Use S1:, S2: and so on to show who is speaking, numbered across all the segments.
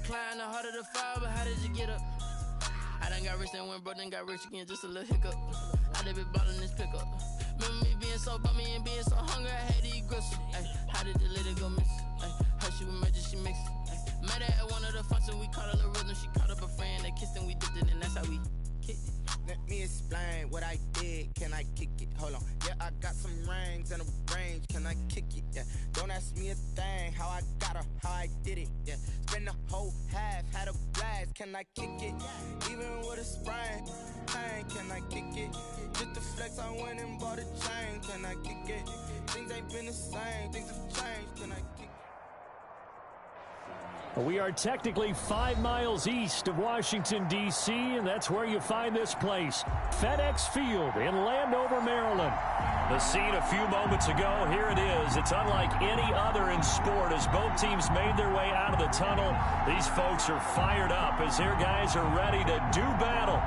S1: climb, the harder the fall, but how did you get up? I done got rich and went broke, then got rich again, just a little hiccup. I done been ballin' this pickup. Remember me being so bummy and being so hungry, I had to eat gristle. Ay, how did the lady go miss? Ay, her she was major, she mixed. Met her at one of the functions, we caught a little rhythm. She caught up a friend, they kissed and we dipped it, and that's how we kicked it.
S2: Let me explain what I did. Can I kick it? Hold on. Yeah, I got some rings and a range. Can I kick it? Yeah. Don't ask me a thing. How I got her, how I did it. Yeah. Spend the whole half, had a blast. Can I kick it? Even with a sprain. Pain, can I kick it? Just the flex, I went and bought a chain. Can I kick it? Things ain't been the same. Things have changed. Can I kick it?
S3: We are technically 5 miles east of Washington, D.C., and that's where you find this place, FedEx Field in Landover, Maryland. The scene a few moments ago, here it is. It's unlike any other in sport as both teams made their way out of the tunnel. These folks are fired up as their guys are ready to do battle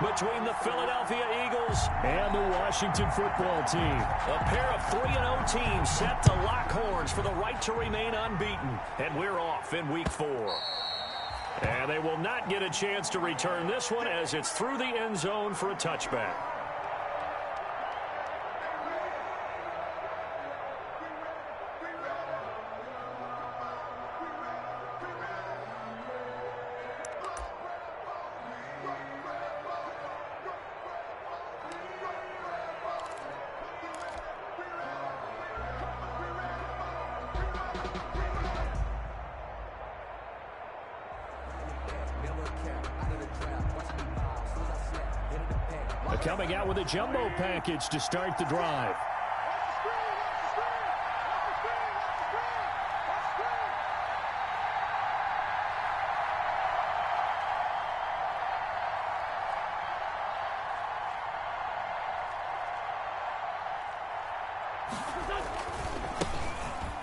S3: between the Philadelphia Eagles and the Washington football team. A pair of 3-0 teams set to lock horns for the right to remain unbeaten. And we're off in week 4. And they will not get a chance to return this one as it's through the end zone for a touchback. Coming out with a jumbo package to start the drive.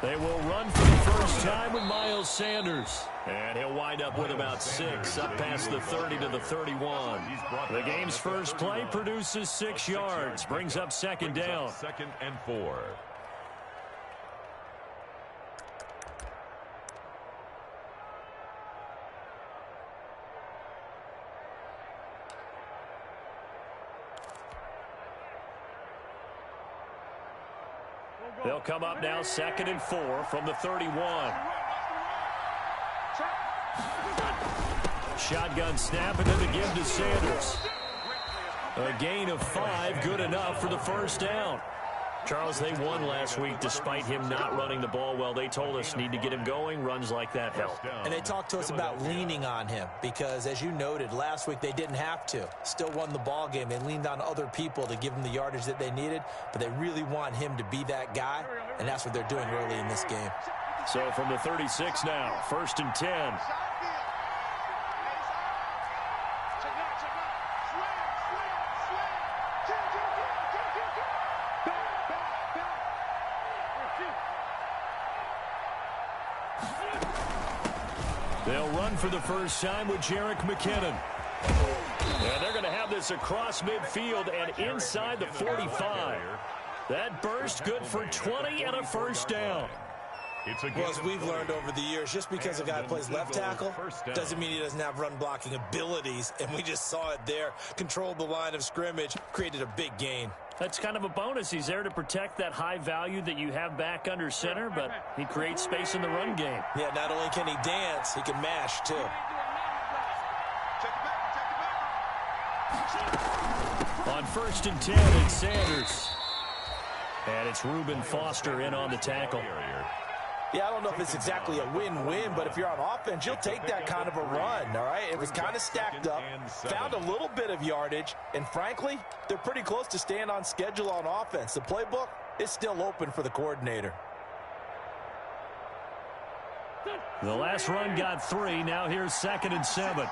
S3: They will run for the first time with Miles Sanders. And he'll wind up with about 6, up past the 30 to the 31. The game's first play produces 6 yards, brings up second down.
S4: 2nd and 4.
S3: They'll come up now 2nd and 4 from the 31. Shotgun snap and then the give to Sanders. A gain of 5, good enough for the first down. Charles, they won last week despite him not running the ball well. They told us need to get him going. Runs like that help.
S5: And they talked to us about leaning on him because, as you noted, last week they didn't have to. Still won the ball game. They leaned on other people to give them the yardage that they needed, but they really want him to be that guy, and that's what they're doing early in this game.
S3: So from the 36 now, 1st and 10. They'll run for the first time with Jerick McKinnon. And they're going to have this across midfield and inside the 45. That burst good for 20 and a first down.
S5: Well, as we've learned over the years, just because a guy plays left tackle doesn't mean he doesn't have run-blocking abilities, and we just saw it there. Controlled the line of scrimmage, created a big gain.
S3: That's kind of a bonus. He's there to protect that high value that you have back under center, but he creates space in the run game.
S5: Yeah, not only can he dance, he can mash, too.
S3: On 1st and 10, it's Sanders. And it's Reuben Foster in on the tackle.
S5: Yeah, I don't know if it's exactly a win-win, but if you're on offense, you'll take that kind of a run, all right? It was kind of stacked up, found a little bit of yardage, and frankly, they're pretty close to staying on schedule on offense. The playbook is still open for the coordinator.
S3: The last run got 3. Now here's 2nd and 7.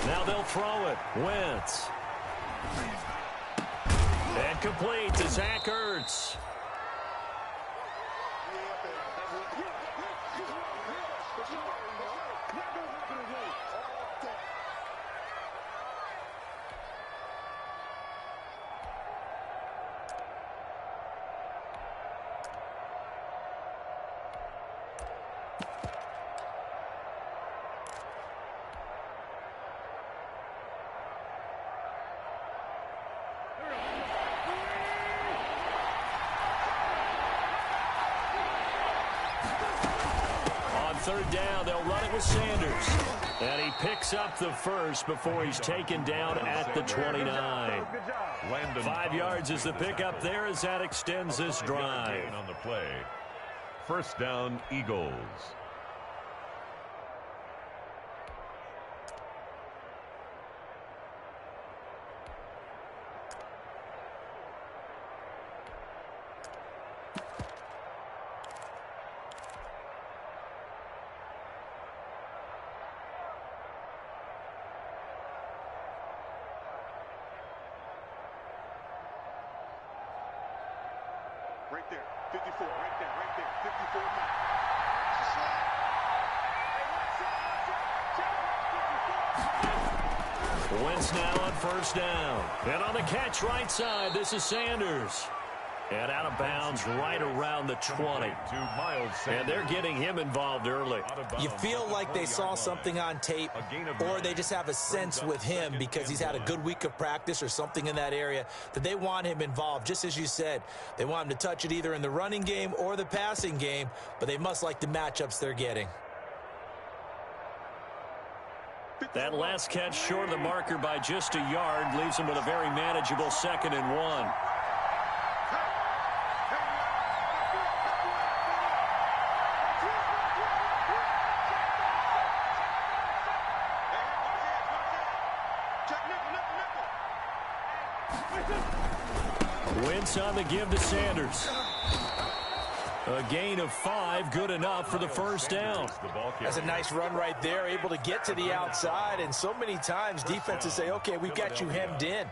S3: Now they'll throw it. Wentz. And complete to Zach Ertz. third down. They'll run it with Sanders. And he picks up the first before he's taken down at the 29. 5 yards is the pickup there as that extends this drive.
S4: On the play. First down, Eagles.
S6: Right there, 54, right there, 54 back.
S3: Wentz now on first down. And on the catch right side, this is Sanders. And out of bounds right around the 20. And they're getting him involved early.
S5: You feel like they saw something on tape, or they just have a sense with him because he's had a good week of practice or something in that area that they want him involved. Just as you said, they want him to touch it either in the running game or the passing game, but they must like the matchups they're getting.
S3: That last catch short of the marker by just a yard leaves him with a very manageable 2nd and 1. Wentz on the give to Sanders. A gain of 5, good enough for the first down.
S5: That's a nice run right there, able to get to the outside, and so many times defenses say, okay, we've got you hemmed in.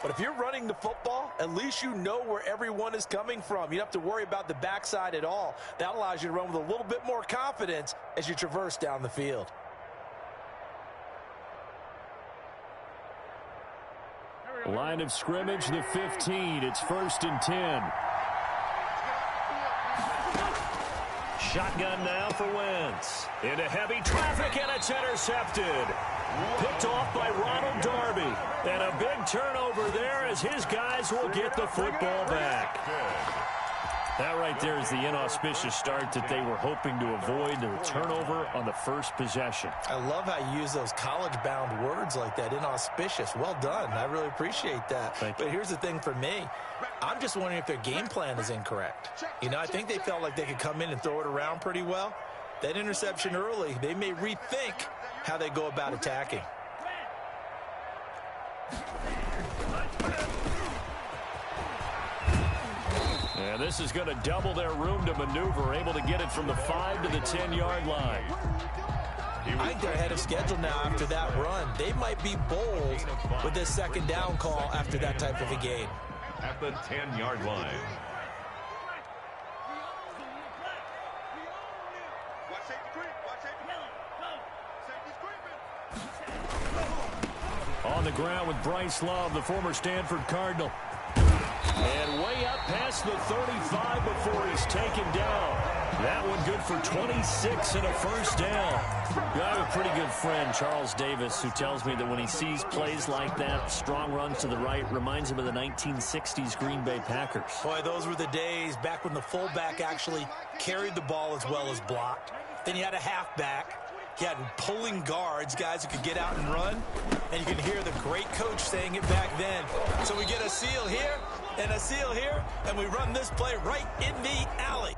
S5: But if you're running the football, at least you know where everyone is coming from. You don't have to worry about the backside at all. That allows you to run with a little bit more confidence as you traverse down the field.
S3: Line of scrimmage, the 15. It's 1st and 10. Shotgun now for Wentz. Into heavy traffic, and it's intercepted. Picked off by Ronald Darby. And a big turnover there as his guys will get the football back. That right there is the inauspicious start that they were hoping to avoid, the turnover on the first possession.
S5: I love how you use those college-bound words like that, inauspicious. Well done. I really appreciate that. But here's the thing for me. I'm just wondering if their game plan is incorrect. You know, I think they felt like they could come in and throw it around pretty well. That interception early, they may rethink how they go about attacking.
S3: And this is going to double their room to maneuver, able to get it from the 5 to the 10-yard line.
S5: I think they're ahead of schedule now after that run. They might be bold with this 2nd down call after that type of a gain.
S4: At the 10-yard line.
S3: On the ground with Bryce Love, the former Stanford Cardinal. And way up past the 35 before he's taken down. That one good for 26 and a first down. I have a pretty good friend, Charles Davis, who tells me that when he sees plays like that, strong runs to the right, reminds him of the 1960s Green Bay Packers.
S5: Boy, those were the days back when the fullback actually carried the ball as well as blocked. Then you had a halfback. You had pulling guards, guys who could get out and run. And you can hear the great coach saying it back then. So we get a seal here and a seal here, and we run this play right in the alley.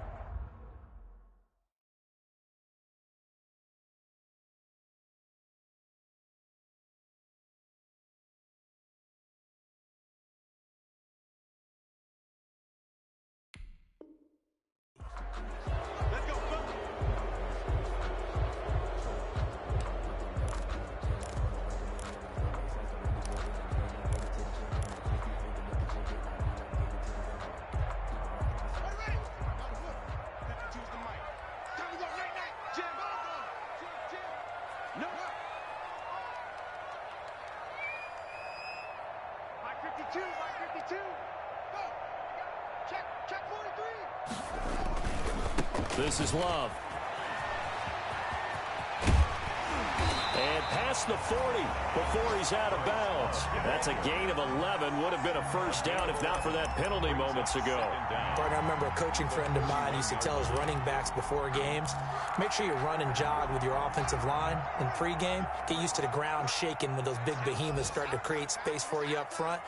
S3: This is Love. And past the 40 before he's out of bounds. That's a gain of 11. Would have been a first down if not for that penalty moments ago.
S5: Barton, I remember a coaching friend of mine used to tell his running backs before games, make sure you run and jog with your offensive line in pregame. Get used to the ground shaking when those big behemoths start to create space for you up front.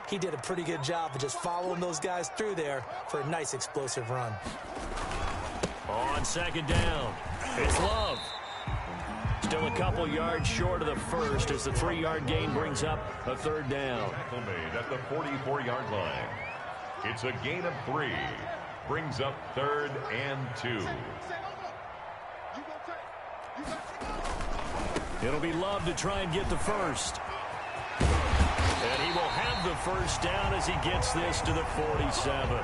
S5: He did a pretty good job of just following those guys through there for a nice explosive run.
S3: On second down, it's Love. Still a couple yards short of the first as the 3-yard gain brings up a third down.
S4: Tackle made at the 44-yard line. It's a gain of 3. Brings up 3rd and 2.
S3: It'll be Love to try and get the first. And he will have the first down as he gets this to the 47.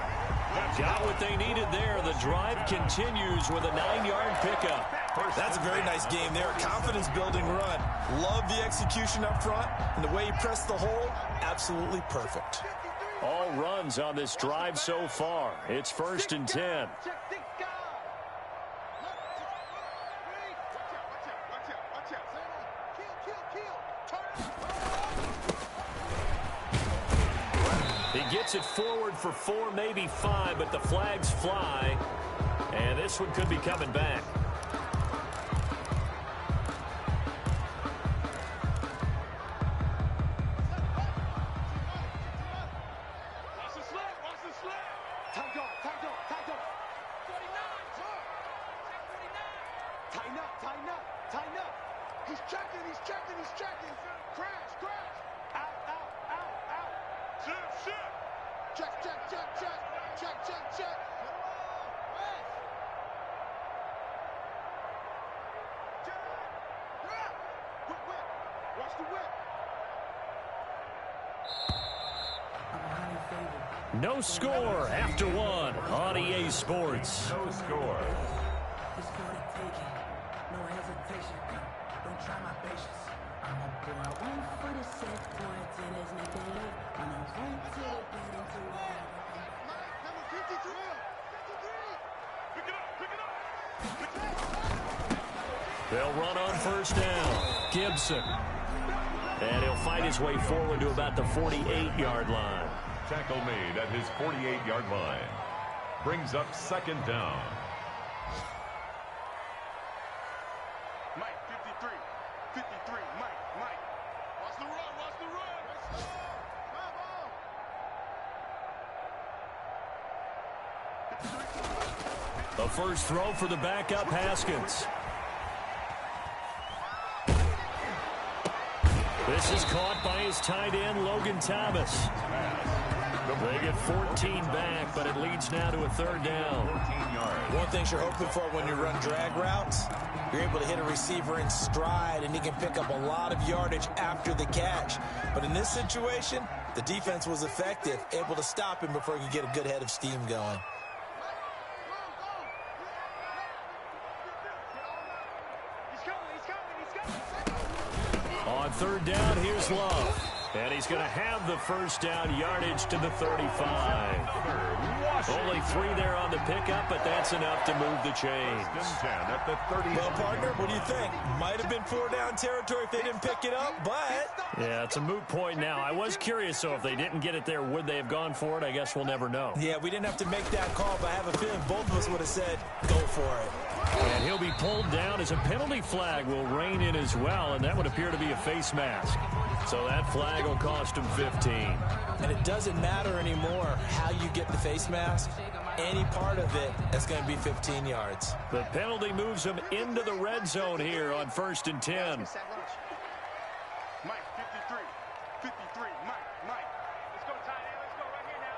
S3: Got what they needed there. The drive continues with a 9-yard pickup.
S5: That's a very nice game there. Confidence-building run. Love the execution up front. And the way he pressed the hole, absolutely perfect.
S3: All runs on this drive so far. It's 1st and 10. He gets it forward for 4, maybe 5, but the flags fly. And this one could be coming back. No score after 1 on EA Sports.
S4: No score.
S3: They'll run on first down. Gibson. And he'll fight his way forward to about the 48-yard line.
S4: Tackle made at his 48-yard line. Brings up 2nd down.
S6: Mike, 53. 53. Mike. Watch the run. Let's go.
S3: The first throw for the backup, Haskins. This is caught by his tight end, Logan Thomas. They get 14 back, but it leads now to a 3rd down.
S4: 14 yards.
S5: One thing you're hoping for when you run drag routes, you're able to hit a receiver in stride, and he can pick up a lot of yardage after the catch. But in this situation, the defense was effective, able to stop him before he could get a good head of steam going.
S3: On 3rd down, here's Love. And he's going to have the first down, yardage to the 35. Only 3 there on the pickup, but that's enough to move the chains.
S4: At the 30.
S5: Well, partner, what do you think? Might have been 4-down territory if they didn't pick it up, but...
S3: Yeah, it's a moot point now. I was curious, so if they didn't get it there, would they have gone for it? I guess we'll never know.
S5: Yeah, we didn't have to make that call, but I have a feeling both of us would have said, go for it.
S3: And he'll be pulled down as a penalty flag will rein in as well, and that would appear to be a face mask. So that flag will cost him 15.
S5: And it doesn't matter anymore how you get the face mask. Any part of it, that's going to be 15 yards.
S3: The penalty moves him into the red zone here on 1st and 10.
S6: Mike, 53. 53. Mike. Let's go, tight end. Let's go right here now.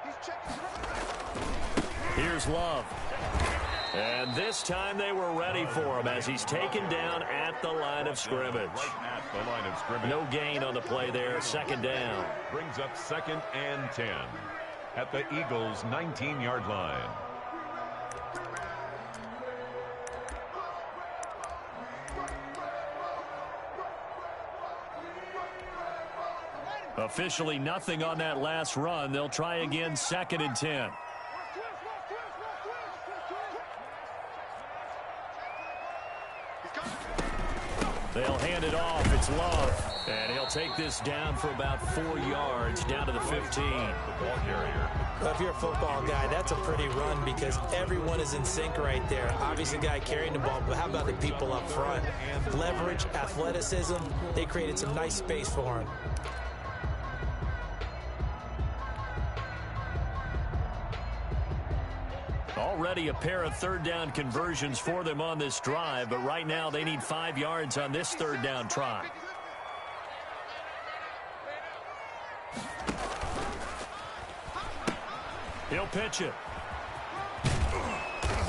S6: He's checking.
S3: Here's Love. And this time they were ready for him as he's taken down at the line of scrimmage.
S4: Right at the line of scrimmage.
S3: No gain on the play there. 2nd down.
S4: Brings up 2nd and 10 at the Eagles' 19-yard line.
S3: Officially nothing on that last run. They'll try again 2nd and 10. They'll hand it off. It's Love. And he'll take this down for about 4 yards, down to the 15.
S4: The ball carrier.
S5: Well, if you're a football guy, that's a pretty run because everyone is in sync right there. Obviously, the guy carrying the ball, but how about the people up front? Leverage, athleticism, they created some nice space for him.
S3: Already a pair of third down conversions for them on this drive, but right now they need 5 yards on this third down try. He'll pitch it.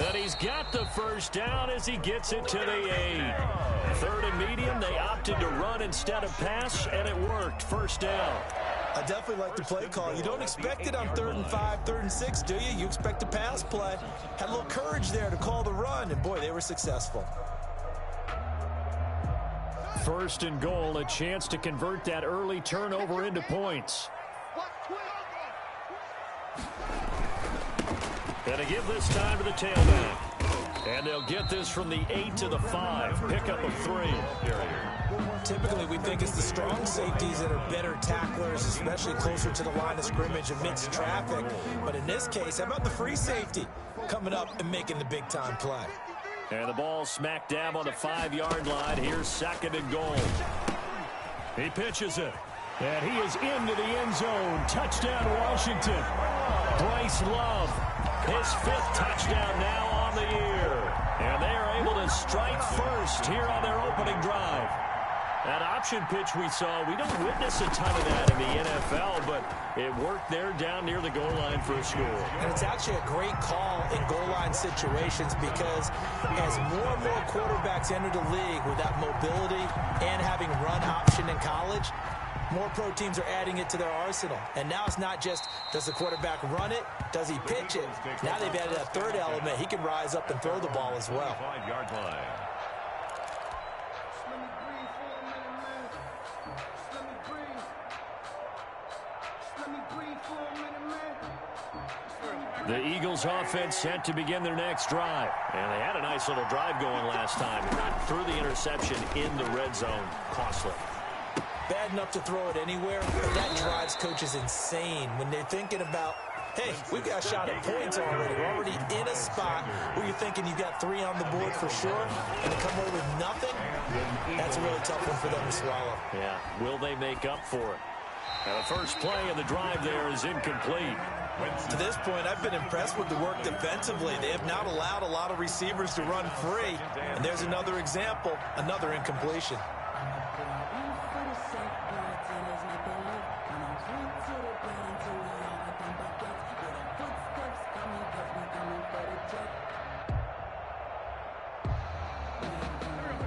S3: And he's got the first down as he gets it to the 8. Third and medium, they opted to run instead of pass, and it worked. First down.
S5: I definitely like the play call. You don't expect it on 3rd and 5, 3rd and 6, do you? You expect a pass play. Had a little courage there to call the run, and boy, they were successful.
S3: First and goal, a chance to convert that early turnover into points. And to give this time to the tailback. And they'll get this from the 8 to the 5. Pickup of 3.
S5: Typically, we think it's the strong safeties that are better tacklers, especially closer to the line of scrimmage amidst traffic. But in this case, how about the free safety coming up and making the big-time play?
S3: And the ball smack dab on the 5-yard line. Here's 2nd and goal. He pitches it. And he is into the end zone. Touchdown, Washington. Bryce Love, his 5th touchdown now on the year. And they are able to strike first here on their opening drive. That option pitch we saw, we don't witness a ton of that in the NFL, but it worked there down near the goal line for a score.
S5: And it's actually a great call in goal line situations because as more and more quarterbacks enter the league with that mobility and having run option in college, more pro teams are adding it to their arsenal. And now it's not just, does the quarterback run it? Does he pitch it? Now they've added a third element. He can rise up and throw the ball as well.
S4: 5-yard line.
S3: The Eagles offense set to begin their next drive. And they had a nice little drive going last time. Not through the interception in the red zone. Costly.
S5: Bad enough to throw it anywhere, but that drives coaches insane when they're thinking about, hey, we've got a shot at points already. We're already in a spot where you're thinking you got 3 on the board for sure, and to come away with nothing, that's a really tough one for them to swallow.
S3: Yeah, will they make up for it? Now the first play of the drive there is incomplete.
S5: To this point, I've been impressed with the work defensively. They have not allowed a lot of receivers to run free, and there's another example, another incompletion.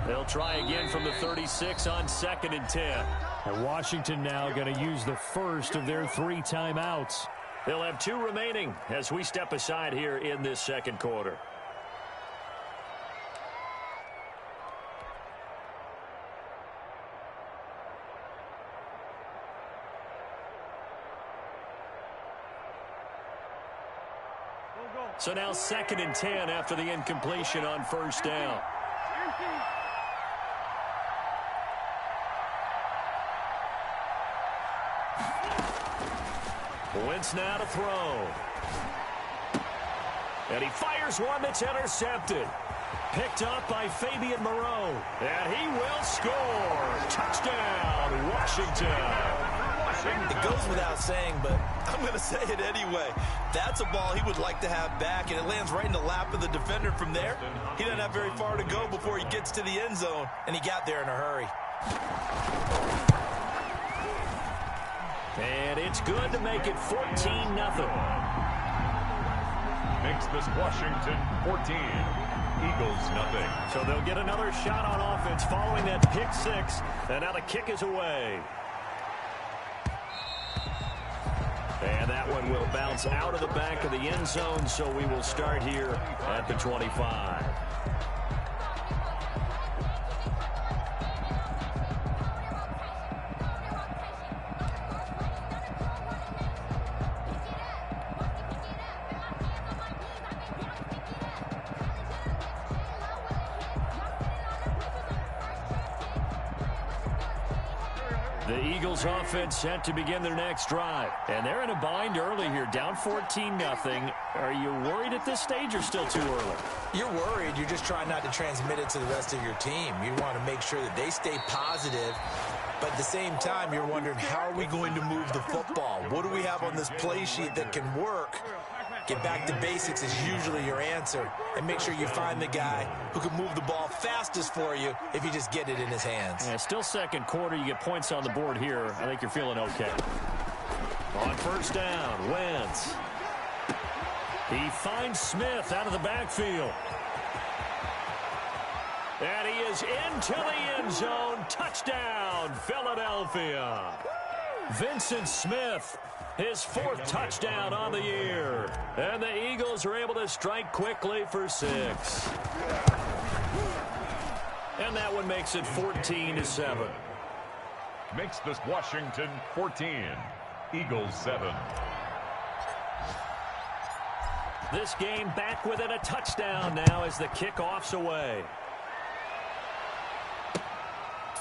S3: They'll try again from the 36 on 2nd and 10. And Washington now going to use the first of their 3 timeouts. They'll have 2 remaining as we step aside here in this second quarter. So now 2nd and 10 after the incompletion on first down. Wentz now to throw. And he fires one that's intercepted. Picked up by Fabian Moreau. And he will score. Touchdown, Washington.
S5: It goes without saying, but I'm going to say it anyway. That's a ball he would like to have back, and it lands right in the lap of the defender from there. He doesn't have very far to go before he gets to the end zone, and he got there in a hurry.
S3: And it's good to make it 14-0.
S4: Makes this Washington 14. Eagles nothing.
S3: So they'll get another shot on offense following that pick 6. And now the kick is away. And that one will bounce out of the back of the end zone, so we will start here at the 25. The Eagles offense set to begin their next drive. And they're in a bind early here, down 14-0. Are you worried at this stage or still too early?
S5: You're worried. You're just trying not to transmit it to the rest of your team. You want to make sure that they stay positive. But at the same time, you're wondering, how are we going to move the football? What do we have on this play sheet that can work? Get back to basics is usually your answer. And make sure you find the guy who can move the ball fastest for you if you just get it in his hands.
S3: Yeah, still second quarter. You get points on the board here. I think you're feeling okay. On first down, Wentz. He finds Smith out of the backfield. And he is into the end zone. Touchdown, Philadelphia. Vincent Smith, his 4th touchdown on the year. And the Eagles are able to strike quickly for 6. And that one makes it 14-7.
S4: Makes this Washington 14. Eagles 7.
S3: This game back within a touchdown now as the kickoff's away.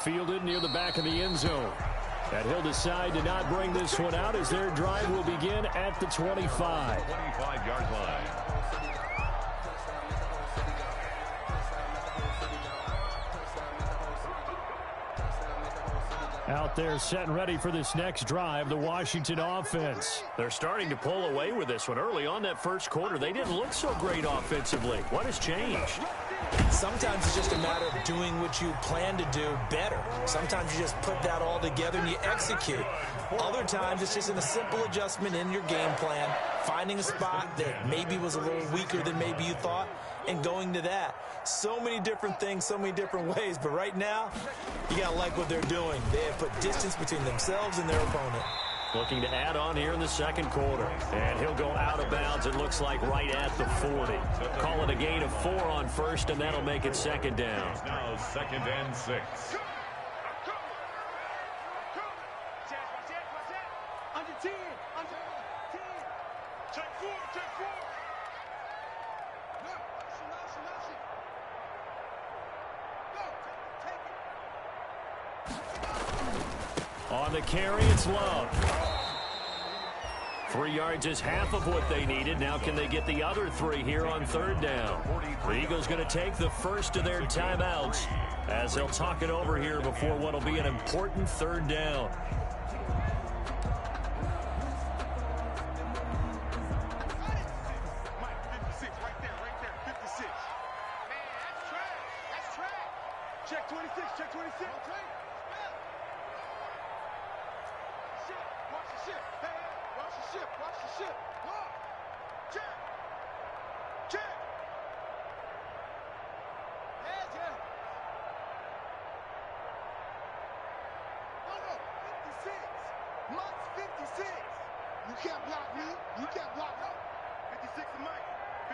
S3: Fielded near the back of the end zone. And he'll decide to not bring this one out as their drive will begin at the 25.
S4: 25-yard line.
S3: Out there set and ready for this next drive, the Washington offense. They're starting to pull away with this one. Early on that first quarter, they didn't look so great offensively. What has changed?
S5: Sometimes it's just a matter of doing what you plan to do better. Sometimes you just put that all together and you execute. Other times it's just a simple adjustment in your game plan, finding a spot that maybe was a little weaker than maybe you thought, and going to that. So many different things, so many different ways, but right now, you got to like what they're doing. They have put distance between themselves and their opponent.
S3: Looking to add on here in the second quarter. And he'll go out of bounds, it looks like, right at the 40. Call it a gain of 4 on first, and that'll make it second down.
S4: Now 2nd and 6.
S6: Under 10. Under 10. Take 4. Take 4.
S3: On the carry, it's Love. 3 yards is half of what they needed. Now can they get the other 3 here on 3rd down? The Eagles going to take the first of their timeouts as they'll talk it over here before what will be an important 3rd down.
S6: Check 26, check 26. Watch the ship. Hey, watch the ship, watch the ship. Look. Check. Check. Heads down. Oh no, 56. Monk's 56. You can't block me. You can't block me. 56 is Mike.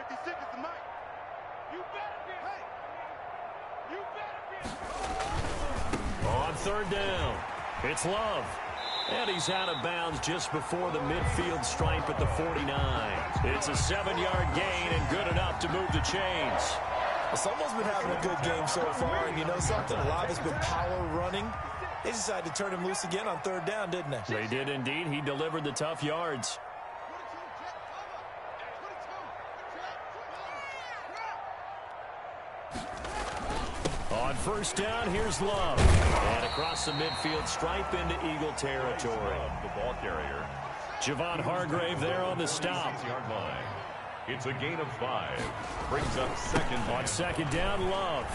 S6: 56 is the Mike. You better be. Hey. You better be.
S3: On 3rd down, it's Love. And he's out of bounds just before the midfield stripe at the 49. It's a 7-yard gain and good enough to move the chains.
S5: Well, someone's been having a good game so far, and you know something? A lot has been power running. They decided to turn him loose again on 3rd down, didn't they?
S3: They did indeed. He delivered the tough yards. On 1st down, here's Love. And across the midfield stripe into Eagle territory.
S4: The ball carrier.
S3: Javon Hargrave there on the stop.
S4: 6-yard line. It's a gain of 5. Brings up 2nd.
S3: On 2nd down, Love.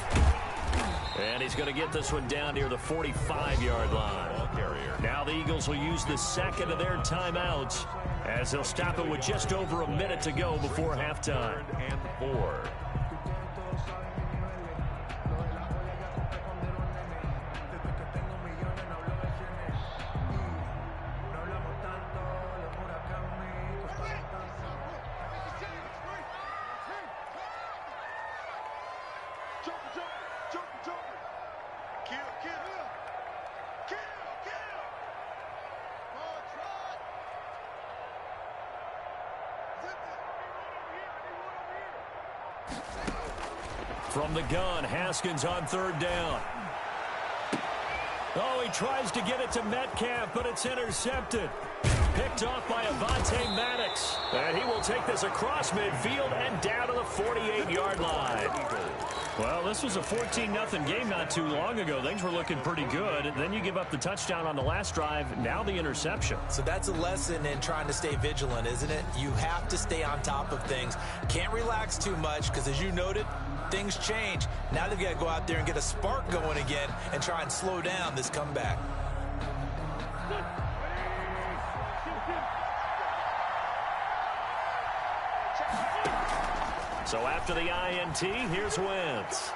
S3: And he's going to get this one down near the 45-yard line.
S4: Ball carrier.
S3: Now the Eagles will use the second of their timeouts as they'll stop it with just over a minute to go before halftime.
S4: 3rd and 4.
S3: From the gun, Haskins on 3rd down. Oh, he tries to get it to Metcalf, but it's intercepted. Picked off by Avonte Maddox. And he will take this across midfield and down to the 48-yard line. Well, this was a 14-0 game not too long ago. Things were looking pretty good. Then you give up the touchdown on the last drive. Now the interception.
S5: So that's a lesson in trying to stay vigilant, isn't it? You have to stay on top of things. Can't relax too much because, as you noted, things change. Now they've got to go out there and get a spark going again and try and slow down this comeback.
S3: So after the INT, here's Wentz.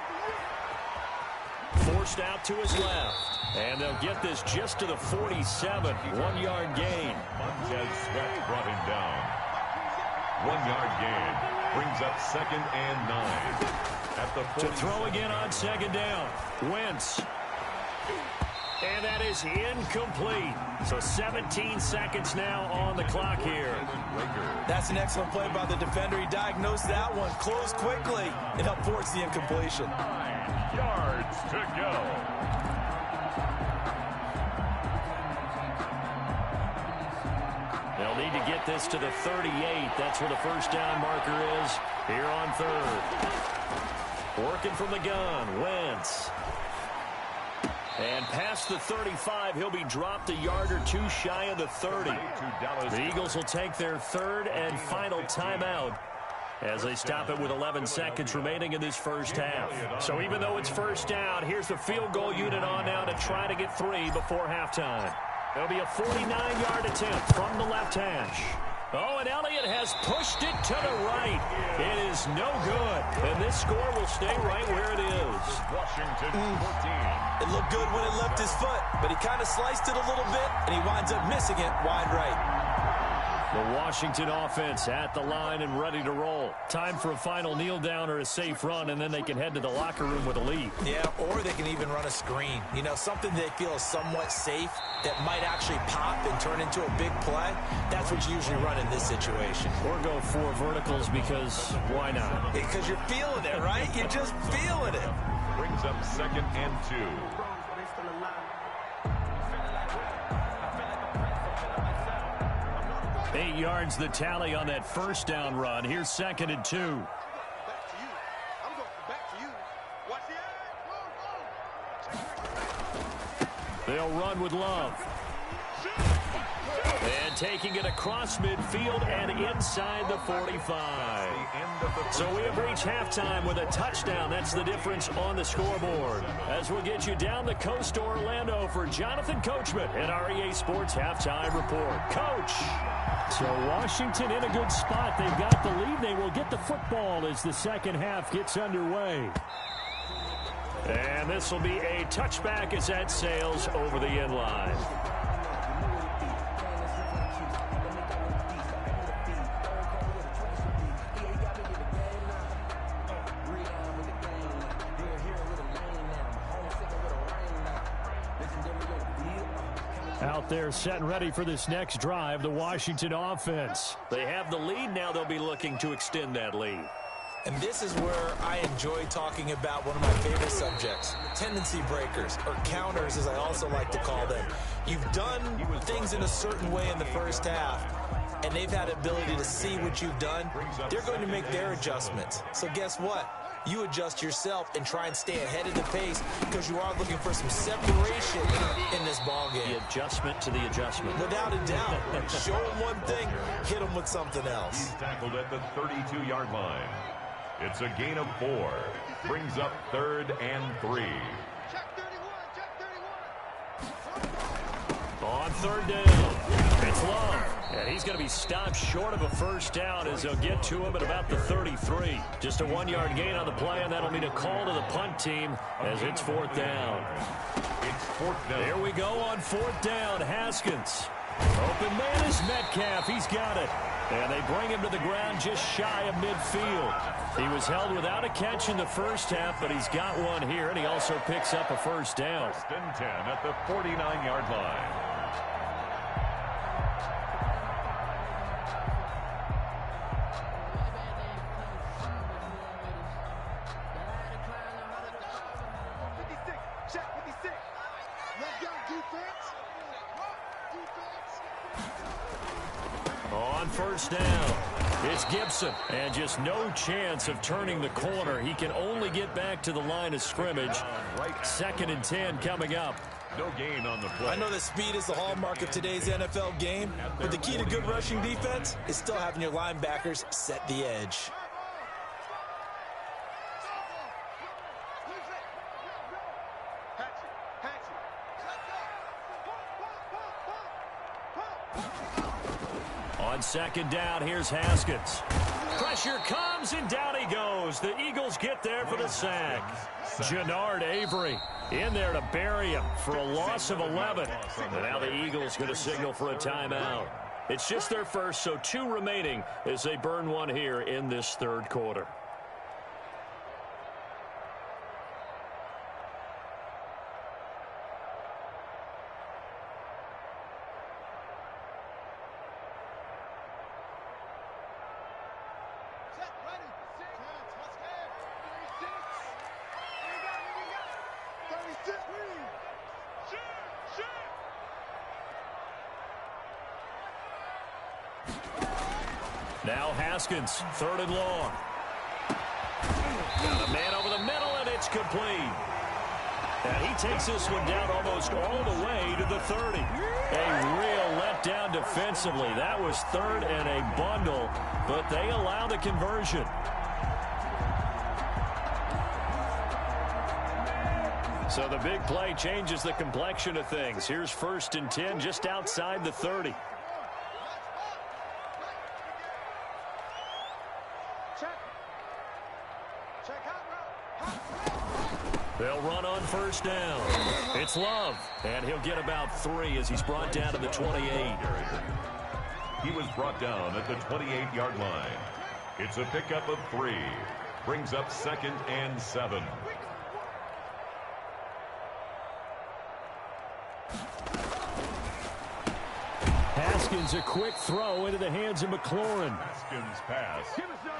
S3: Forced out to his left. And they'll get this just to the 47. 1-yard gain.
S4: Montez Sweat brought him down. 1-yard gain. Brings up 2nd and 9. At the 40.
S3: To throw again on 2nd down. Wentz. And that is incomplete. So 17 seconds now on the clock here.
S5: That's an excellent play by the defender. He diagnosed that one, closed quickly, and helped force the incompletion.
S4: 9 yards to go.
S3: They'll need to get this to the 38. That's where the first down marker is here on 3rd. Working from the gun, Wentz. And past the 35, he'll be dropped a yard or two shy of the 30. The Eagles will take their 3rd and final timeout as they stop it with 11 seconds remaining in this first half. So even though it's first down, here's the field goal unit on now to try to get 3 before halftime. It'll be a 49-yard attempt from the left hash. Oh, and Elliott has pushed it to the right. It is no good. And this score will stay right where it is.
S4: Washington 14.
S5: It looked good when it left his foot, but he kind of sliced it a little bit, and he winds up missing it wide right.
S3: The Washington offense at the line and ready to roll. Time for a final kneel down or a safe run, and then they can head to the locker room with a lead.
S5: Yeah, or they can even run a screen. You know, something they feel is somewhat safe that might actually pop and turn into a big play. That's what you usually run in this situation.
S3: Or go 4 verticals because why not?
S5: Because you're feeling it, right? You're just feeling it.
S4: Brings up 2nd and 2.
S3: 8 yards the tally on that first down run. Here's 2nd and 2.
S6: Back to you. I'm going back to you. Watch the eye.
S3: They'll run with Love. And taking it across midfield and inside the 45. So we have reached halftime with a touchdown. That's the difference on the scoreboard. As we'll get you down the coast to Orlando for Jonathan Coachman and our EA Sports Halftime Report. Coach! So Washington in a good spot. They've got the lead. They will get the football as the second half gets underway. And this will be a touchback as that sails over the end line. Out there set and ready for this next drive, the Washington offense. They have the lead. Now they'll be looking to extend that lead.
S5: And this is where I enjoy talking about one of my favorite subjects, tendency breakers, or counters as I also like to call them. You've done things in a certain way in the first half, and they've had the ability to see what you've done. They're going to make their adjustments. So guess what? You adjust yourself and try and stay ahead of the pace because you are looking for some separation in this ballgame.
S3: The adjustment to the adjustment.
S5: Without a doubt. Show them one thing, hit them with something else.
S4: He's tackled at the 32-yard line. It's a gain of 4. Brings up 3rd and 3.
S6: Check 31.
S3: On 3rd down, it's Love. And he's going to be stopped short of a first down as they'll get to him at about the 33. Just a 1-yard gain on the play, and that'll mean a call to the punt team as it's 4th down.
S4: It's 4th down.
S3: There we go on 4th down. Haskins. Open man is Metcalf. He's got it. And they bring him to the ground just shy of midfield. He was held without a catch in the first half, but he's got one here, and he also picks up a first down.
S4: 1st and 10 at the 49-yard line.
S6: Check 56. Let's go.
S3: On first down, it's Gibson, and just no chance of turning the corner. He can only get back to the line of scrimmage. 2nd and 10 coming up.
S4: No gain on the play.
S5: I know that speed is the hallmark of today's NFL game, but the key to good rushing defense is still having your linebackers set the edge.
S3: On 2nd down, here's Haskins. Pressure comes, and down he goes. The Eagles get there for the sack. Jannard Avery in there to bury him for a loss of 11. And now the Eagles going to signal for a timeout. It's just their first, so 2 remaining as they burn one here in this 3rd quarter. Now Haskins, 3rd and long. Got a man over the middle, and it's complete. And he takes this one down almost all the way to the 30. A real letdown defensively. That was 3rd and a bundle, but they allow the conversion. So the big play changes the complexion of things. Here's 1st and 10 just outside the 30. They'll run on first down. It's Love, and he'll get about 3 as he's brought down to the 28.
S4: He was brought down at the 28-yard line. It's a pickup of 3. Brings up 2nd and 7.
S3: Haskins, a quick throw into the hands of McLaurin.
S4: Haskins pass.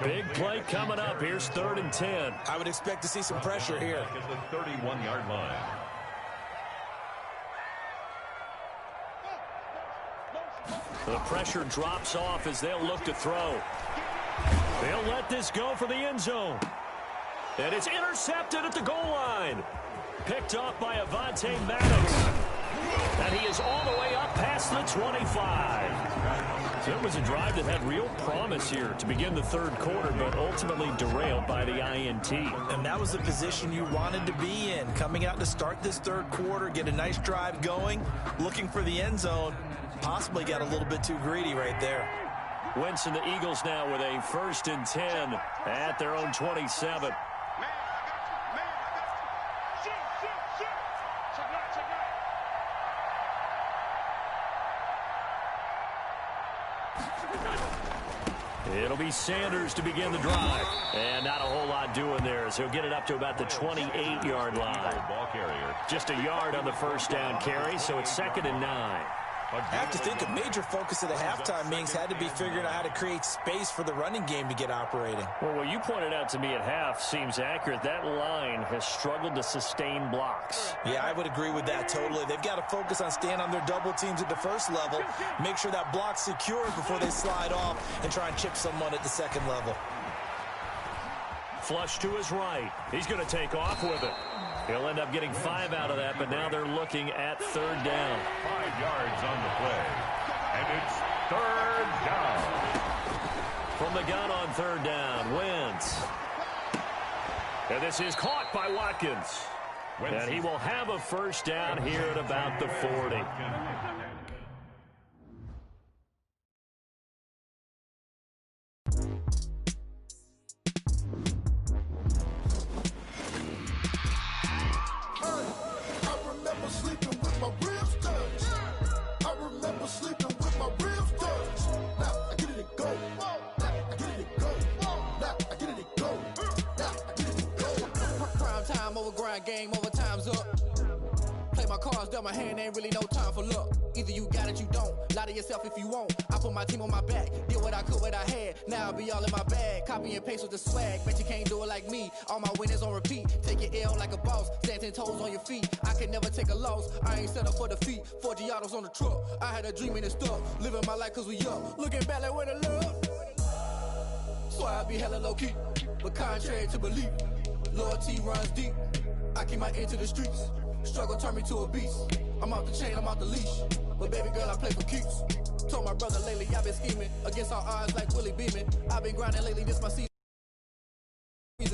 S3: Big play coming up. Here's 3rd and 10.
S5: I would expect to see some pressure here.
S4: At the 31-yard line.
S3: The pressure drops off as they'll look to throw. They'll let this go for the end zone. And it's intercepted at the goal line. Picked off by Avonte Maddox. And he is all the way up past the 25. So it was a drive that had real promise here to begin the 3rd quarter, but ultimately derailed by the INT.
S5: And that was the position you wanted to be in. Coming out to start this 3rd quarter, get a nice drive going, looking for the end zone. Possibly got a little bit too greedy right there.
S3: Wentz and the Eagles now with a 1st and 10 at their own 27. It'll be Sanders to begin the drive. And not a whole lot doing there, as he'll get it up to about the 28-yard line.
S4: Ball carrier.
S3: Just a yard on the first down carry, so it's 2nd and 9.
S5: I have to think a major focus of the halftime meetings had to be figuring out how to create space for the running game to get operating.
S3: Well, what you pointed out to me at half seems accurate. That line has struggled to sustain blocks.
S5: Yeah, I would agree with that totally. They've got to focus on staying on their double teams at the first level, make sure that block's secure before they slide off and try and chip someone at the second level.
S3: Flush to his right. He's going to take off with it. He'll end up getting 5 out of that, but now they're looking at 3rd down.
S4: 5 yards on the play. And it's 3rd down.
S3: From the gun on 3rd down, Wentz. And this is caught by Watkins. And he will have a first down here at about the 40.
S7: tell my hand ain't really no time for luck. Either you got it, you don't. Lie to yourself if you won't. I put my team on my back. Did what I could, what I had. Now I'll be all in my bag. Copy and paste with the swag. Bet you can't do it like me. All my winners on repeat. Take your L like a boss. Stand 10 toes on your feet. I can never take a loss. I ain't set up for defeat. 4 Giottos on the truck. I had a dream and it stuck. Living my life cause we up. Looking back like where the love. So I be hella low key. But contrary to belief, loyalty runs deep. I keep my ear to the streets. Struggle turned me to a beast. I'm off the chain, I'm off the leash. But baby girl, I play for keeps. Told my brother lately, I've been scheming. Against all odds like Willie Beeman. I've been grinding lately, this my season.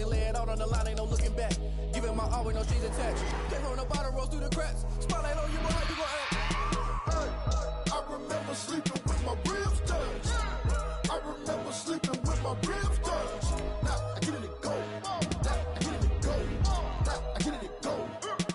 S7: Lay it out on the line, ain't no looking back. Giving my all with no strings attached. Came from the bottom, rose through the cracks. Spotlight on you, boy, how you gon' act?
S6: Hey, I remember sleeping with my ribs touched. I remember sleeping with my ribs touched. Now I get it to go. Now I get it to go. Now I get it to go.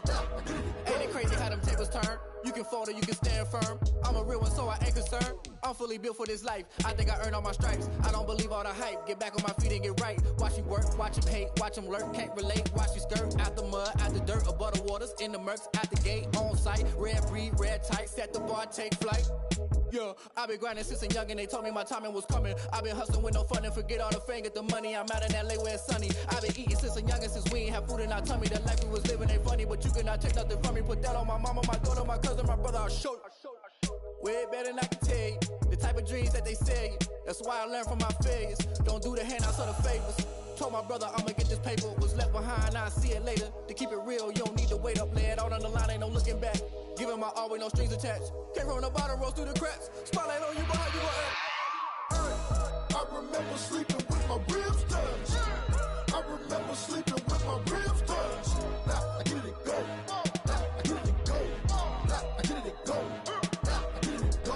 S6: Now I get it to go.
S7: Ain't it crazy how them tables turn? You can fold or you can stand firm. I'm a real one, so I ain't concerned. I'm fully built for this life. I think I earned all my stripes. I don't believe all the hype. Get back on my feet and get right. Watch you work, watch him hate, watch him lurk. Can't relate, watch you skirt. Out the mud, out the dirt, above the waters, in the murks, out the gate, on site. Red breed, red tight, set the bar, take flight. Yeah, I've been grinding since a young and they told me my timing was coming. I've been hustling with no fun and forget all the fame, get the money. I'm out in LA where it's sunny. I've been eating since a youngin', since we ain't have food in our tummy. The life we was living ain't funny, but you cannot take nothing from me. Put that on my mama, my daughter, my cousin, my brother, I'll show you. Way better than I can tell you. The type of dreams that they sell you. That's why I learned from my failures. Don't do the handouts or the favors. Told my brother I'ma get this paper. Was left behind, I'll see it later. To keep it real, you don't need to wait up. Lay it out on the line, ain't no looking back. Giving my all with no strings attached. Came from the bottom, rose through the cracks. Spotlight on you, boy, how you gon' act?
S6: Hey, I remember sleeping with my ribs touched. I remember sleeping with my ribs touched. Now I get it to go. Now I get it to go. Now I get it to go. Now I get it to go.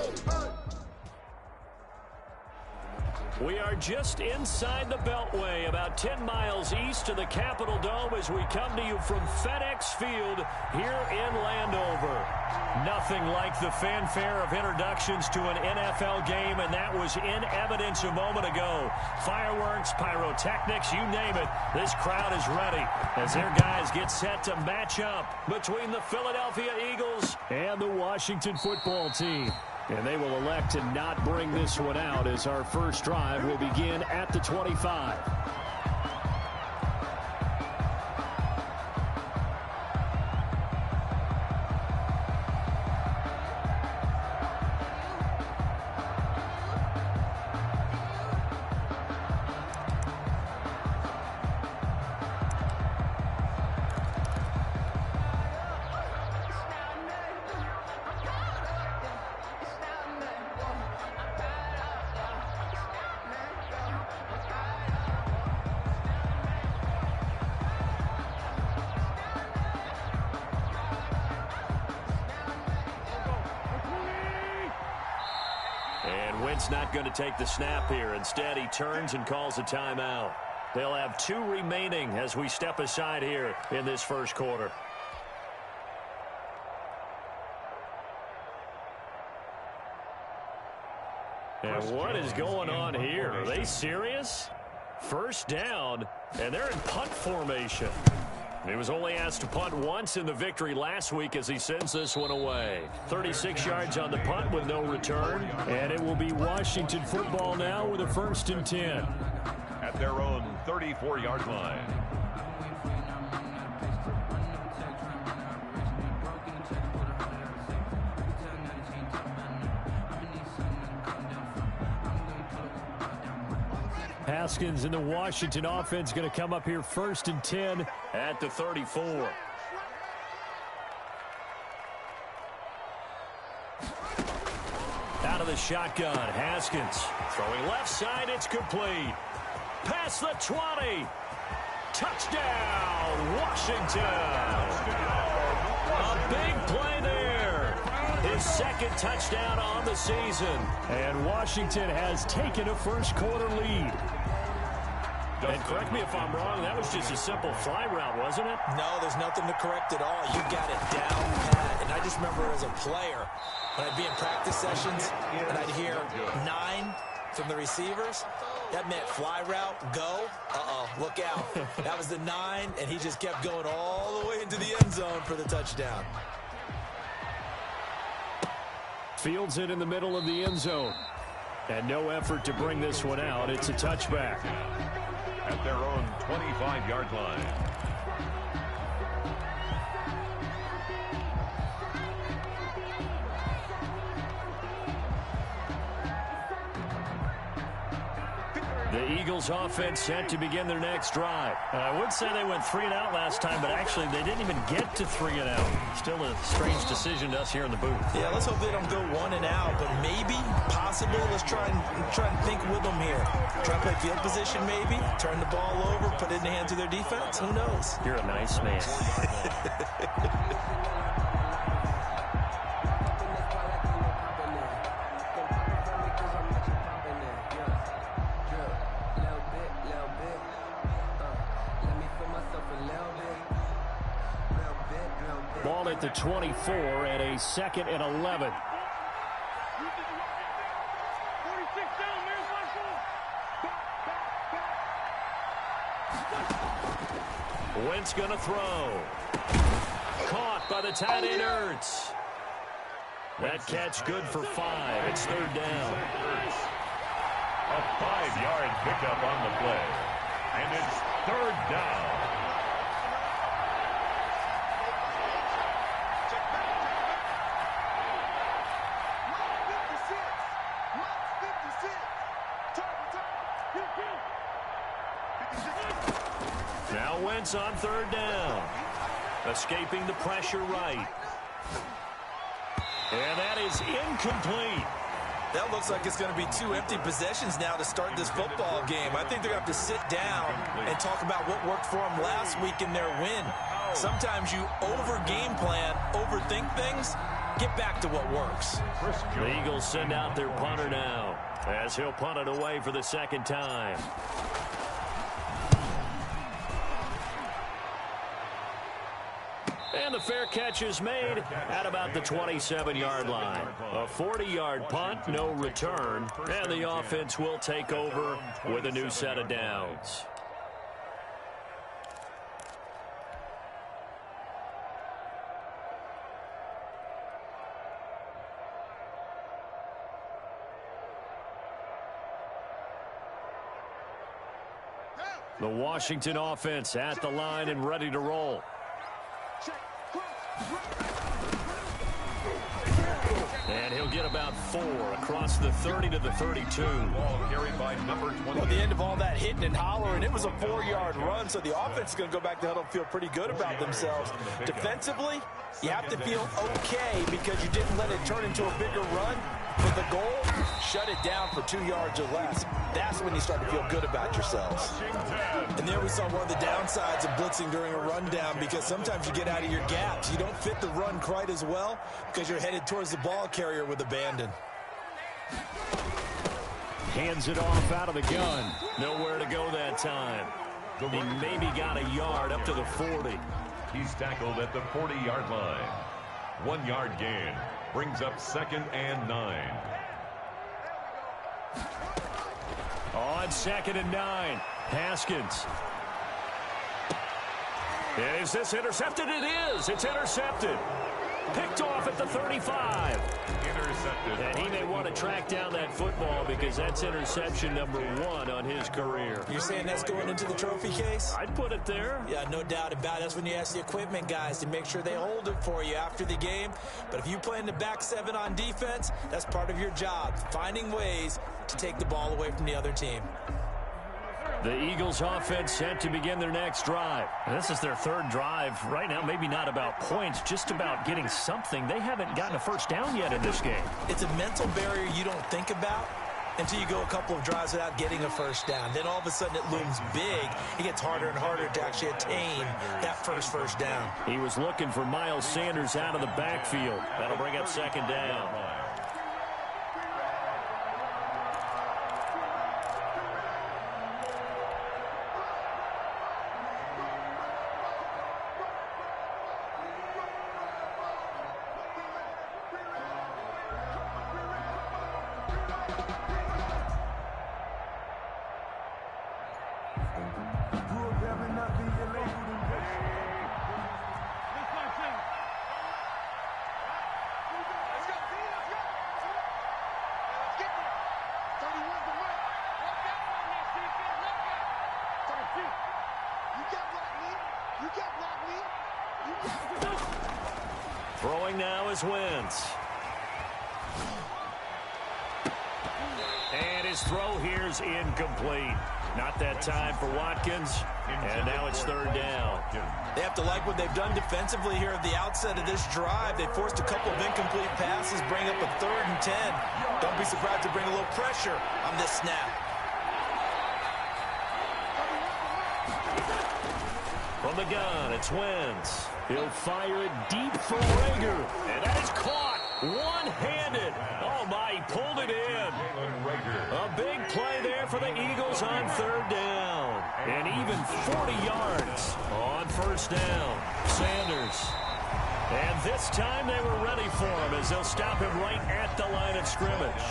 S3: We are just inside the Beltway, about 10 miles east of the Capitol Dome as we come to you from FedEx Field here in Landover. Nothing like the fanfare of introductions to an NFL game, and that was in evidence a moment ago. Fireworks, pyrotechnics, you name it. This crowd is ready as their guys get set to match up between the Philadelphia Eagles and the Washington football team. And they will elect to not bring this one out as our first drive will begin at the 25. Not going to take the snap here. Instead, he turns and calls a timeout. They'll have 2 remaining as we step aside here in this first quarter. And what is going on here? Are they serious? First down, and they're in punt formation. He was only asked to punt once in the victory last week as he sends this one away. 36 yards on the punt with no return. And it will be Washington football now with a 1st and 10.
S4: At their own 34-yard line.
S3: Haskins and the Washington offense going to come up here 1st and 10 at the 34. Out of the shotgun, Haskins throwing left side, it's complete. Past the 20. Touchdown, Washington. A big play there. His 2nd touchdown on the season. And Washington has taken a first quarter lead. And correct me if I'm wrong, that was just a simple fly route, wasn't it?
S5: No, there's nothing to correct at all. You got it down pat. And I just remember as a player, when I'd be in practice sessions and I'd hear 9 from the receivers, that meant fly route, go. Uh-oh, look out. That was the 9, and he just kept going all the way into the end zone for the touchdown.
S3: Fields it in the middle of the end zone. And no effort to bring this one out. It's a touchback.
S4: At their own 25-yard line.
S3: The Eagles offense set to begin their next drive.
S8: I would say they went 3 and out last time, but actually they didn't even get to 3 and out. Still a strange decision to us here in the booth.
S5: Yeah, let's hope they don't go 1 and out, but maybe, possibly, let's try and think with them here. Try and play field position maybe, turn the ball over, put it in the hands of their defense. Who knows?
S8: You're a nice man.
S3: Ball at the 24 and a 2nd and 11. Wentz going to throw. Caught by the tight end Ertz. That catch good for 5. It's 3rd down.
S4: A 5-yard pickup on the play. And it's 3rd down.
S3: Now Wentz on 3rd down. Escaping the pressure right. And that is incomplete.
S5: That looks like it's going to be 2 empty possessions now to start this football game. I think they're going to have to sit down and talk about what worked for them last week in their win. Sometimes you over-game plan, overthink things. Get back to what works.
S3: The Eagles send out their punter now as he'll punt it away for the 2nd time. And the fair catch is made at about the 27-yard line. A 40-yard punt, no return, and the offense will take over with a new set of downs. The Washington offense at the line and ready to roll. And he'll get about 4 across the 30 to the 32.
S4: Ball carried by number 20.
S5: At the end of all that hitting and hollering, it was a 4-yard run, so the offense is going to go back to huddle and feel pretty good about themselves. Defensively, you have to feel okay because you didn't let it turn into a bigger run. But the goal, shut it down for 2 yards or less. That's when you start to feel good about yourselves. And there we saw one of the downsides of blitzing during a rundown because sometimes you get out of your gaps. You don't fit the run quite as well because you're headed towards the ball carrier with abandon.
S3: Hands it off out of the gun. Nowhere to go that time. He maybe got a yard up to the 40.
S4: He's tackled at the 40-yard line. 1-yard gain. Brings up 2nd and 9.
S3: On 2nd and 9. Haskins. Is this intercepted? It is. It's intercepted. Picked off at the 35.
S4: Intercepted.
S3: And he may want to track down that football because that's interception number 1 on his career.
S5: You're saying that's going into the trophy case?
S3: I'd put it there.
S5: Yeah, no doubt about it. That's when you ask the equipment guys to make sure they hold it for you after the game. But if you play in the back 7 on defense, that's part of your job, finding ways to take the ball away from the other team.
S3: The Eagles offense set to begin their next drive.
S8: This is their 3rd drive. Right now, maybe not about points, just about getting something. They haven't gotten a first down yet in this game.
S5: It's a mental barrier you don't think about until you go a couple of drives without getting a first down. Then all of a sudden it looms big. It gets harder and harder to actually attain that first down.
S3: He was looking for Miles Sanders out of the backfield. That'll bring up 2nd down. is Wentz. And his throw here is incomplete. Not that time for Watkins, and now it's third down.
S5: They have to like what they've done defensively here at the outset of this drive. They forced a couple of incomplete passes, bring up a 3rd and 10. Don't be surprised to bring a little pressure on this snap.
S3: From the gun, it's Wentz. He'll fire it deep for Rager, and that is caught one-handed. Oh, my, he pulled it in. A big play there for the Eagles on third down. And even 40 yards on first down. Sanders. And this time they were ready for him as they'll stop him right at the line of scrimmage.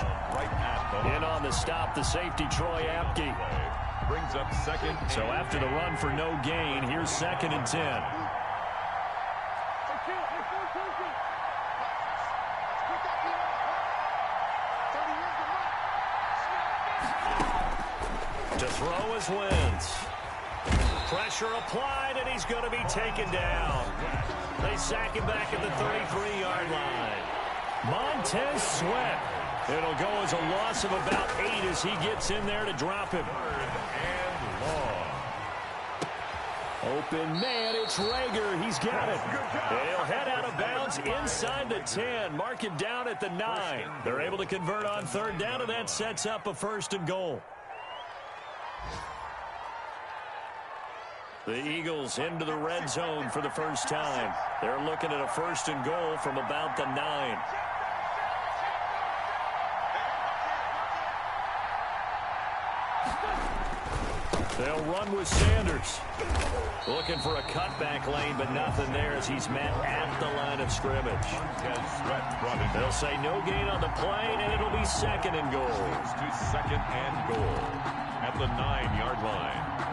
S3: In on the stop, the safety, Troy Apke.
S4: Brings up second.
S3: So after the run for no gain, here's 2nd and 10. To throw is Wentz. Pressure applied, and he's going to be taken down. They sack him back at the 33-yard line. Montez Sweat. It'll go as a loss of about 8 as he gets in there to drop him. Open man, it's Rager. He's got it. And he'll head out of bounds inside the 10. Mark him down at the 9. They're able to convert on third down, and that sets up a 1st and goal. The Eagles into the red zone for the first time. They're looking at a 1st and goal from about the 9. They'll run with Sanders. Looking for a cutback lane, but nothing there as he's met at the line of scrimmage. They'll say no gain on the play, and it'll be 2nd and goal.
S4: To 2nd and goal at the 9-yard line.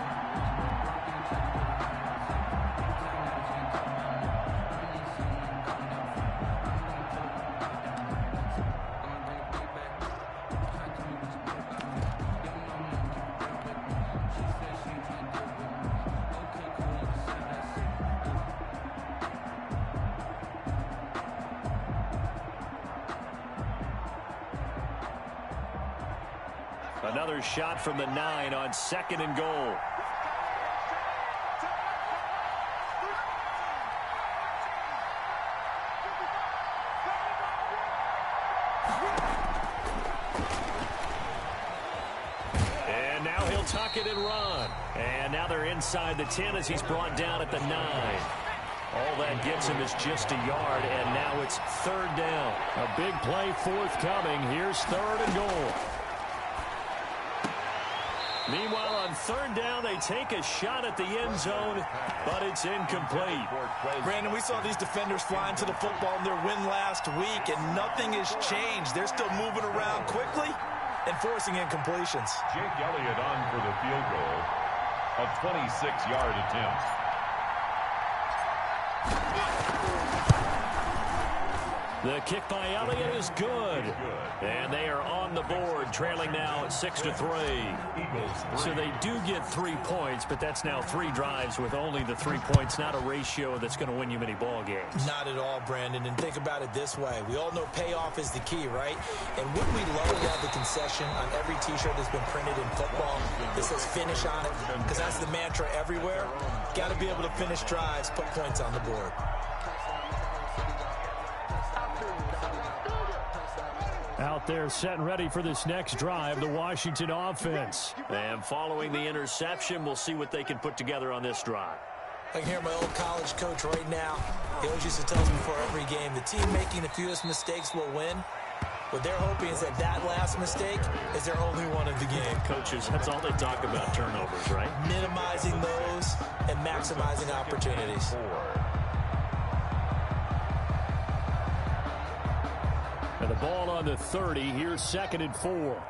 S3: Another shot from the 9 on 2nd and goal. And now he'll tuck it and run. And now they're inside the 10 as he's brought down at the 9. All that gets him is just a yard, and now it's third down. A big play forthcoming. Here's 3rd and goal. Meanwhile, on third down, they take a shot at the end zone, but it's incomplete.
S5: Brandon, we saw these defenders flying to the football in their win last week, and nothing has changed. They're still moving around quickly and forcing incompletions.
S4: Jake Elliott on for the field goal. A 26-yard attempt.
S3: The kick by Elliott is good. And they are on the board, trailing now at 6-3. So they do get 3 points, but that's now 3 drives with only the 3 points, not a ratio that's going to win you many ball games.
S5: Not at all, Brandon. And think about it this way. We all know payoff is the key, right? And wouldn't we love to have the concession on every T-shirt that's been printed in football that says finish on it? Because that's the mantra everywhere. Got to be able to finish drives, put points on the board.
S3: Out there set and ready for this next drive, the Washington offense. And following the interception, we'll see what they can put together on this drive.
S5: I can hear my old college coach right now. He always used to tell us before every game, the team making the fewest mistakes will win. What they're hoping is that that last mistake is their only one of the game.
S3: Coaches, that's all they talk about, turnovers, right?
S5: Minimizing those and maximizing opportunities.
S3: And the ball on the 30. Here's 2nd and 4.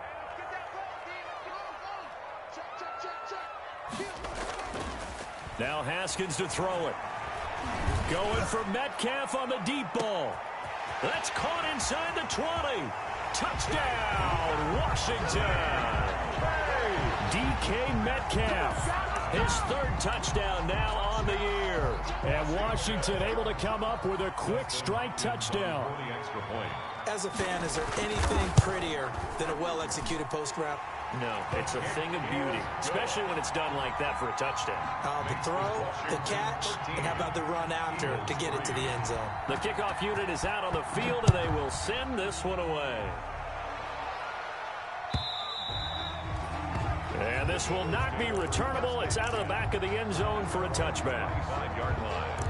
S3: Now Haskins to throw it. Going for Metcalf on the deep ball. That's caught inside the 20. Touchdown, Washington. DK Metcalf. His third touchdown now on the year. And Washington able to come up with a quick strike touchdown.
S5: As a fan, is there anything prettier than a well-executed post route?
S3: No, it's a thing of beauty, especially when it's done like that for a touchdown.
S5: The throw, the catch, and how about the run after to get it to the end zone?
S3: The kickoff unit is out on the field, and they will send this one away. And this will not be returnable. It's out of the back of the end zone for a touchback.
S4: 5-yard line.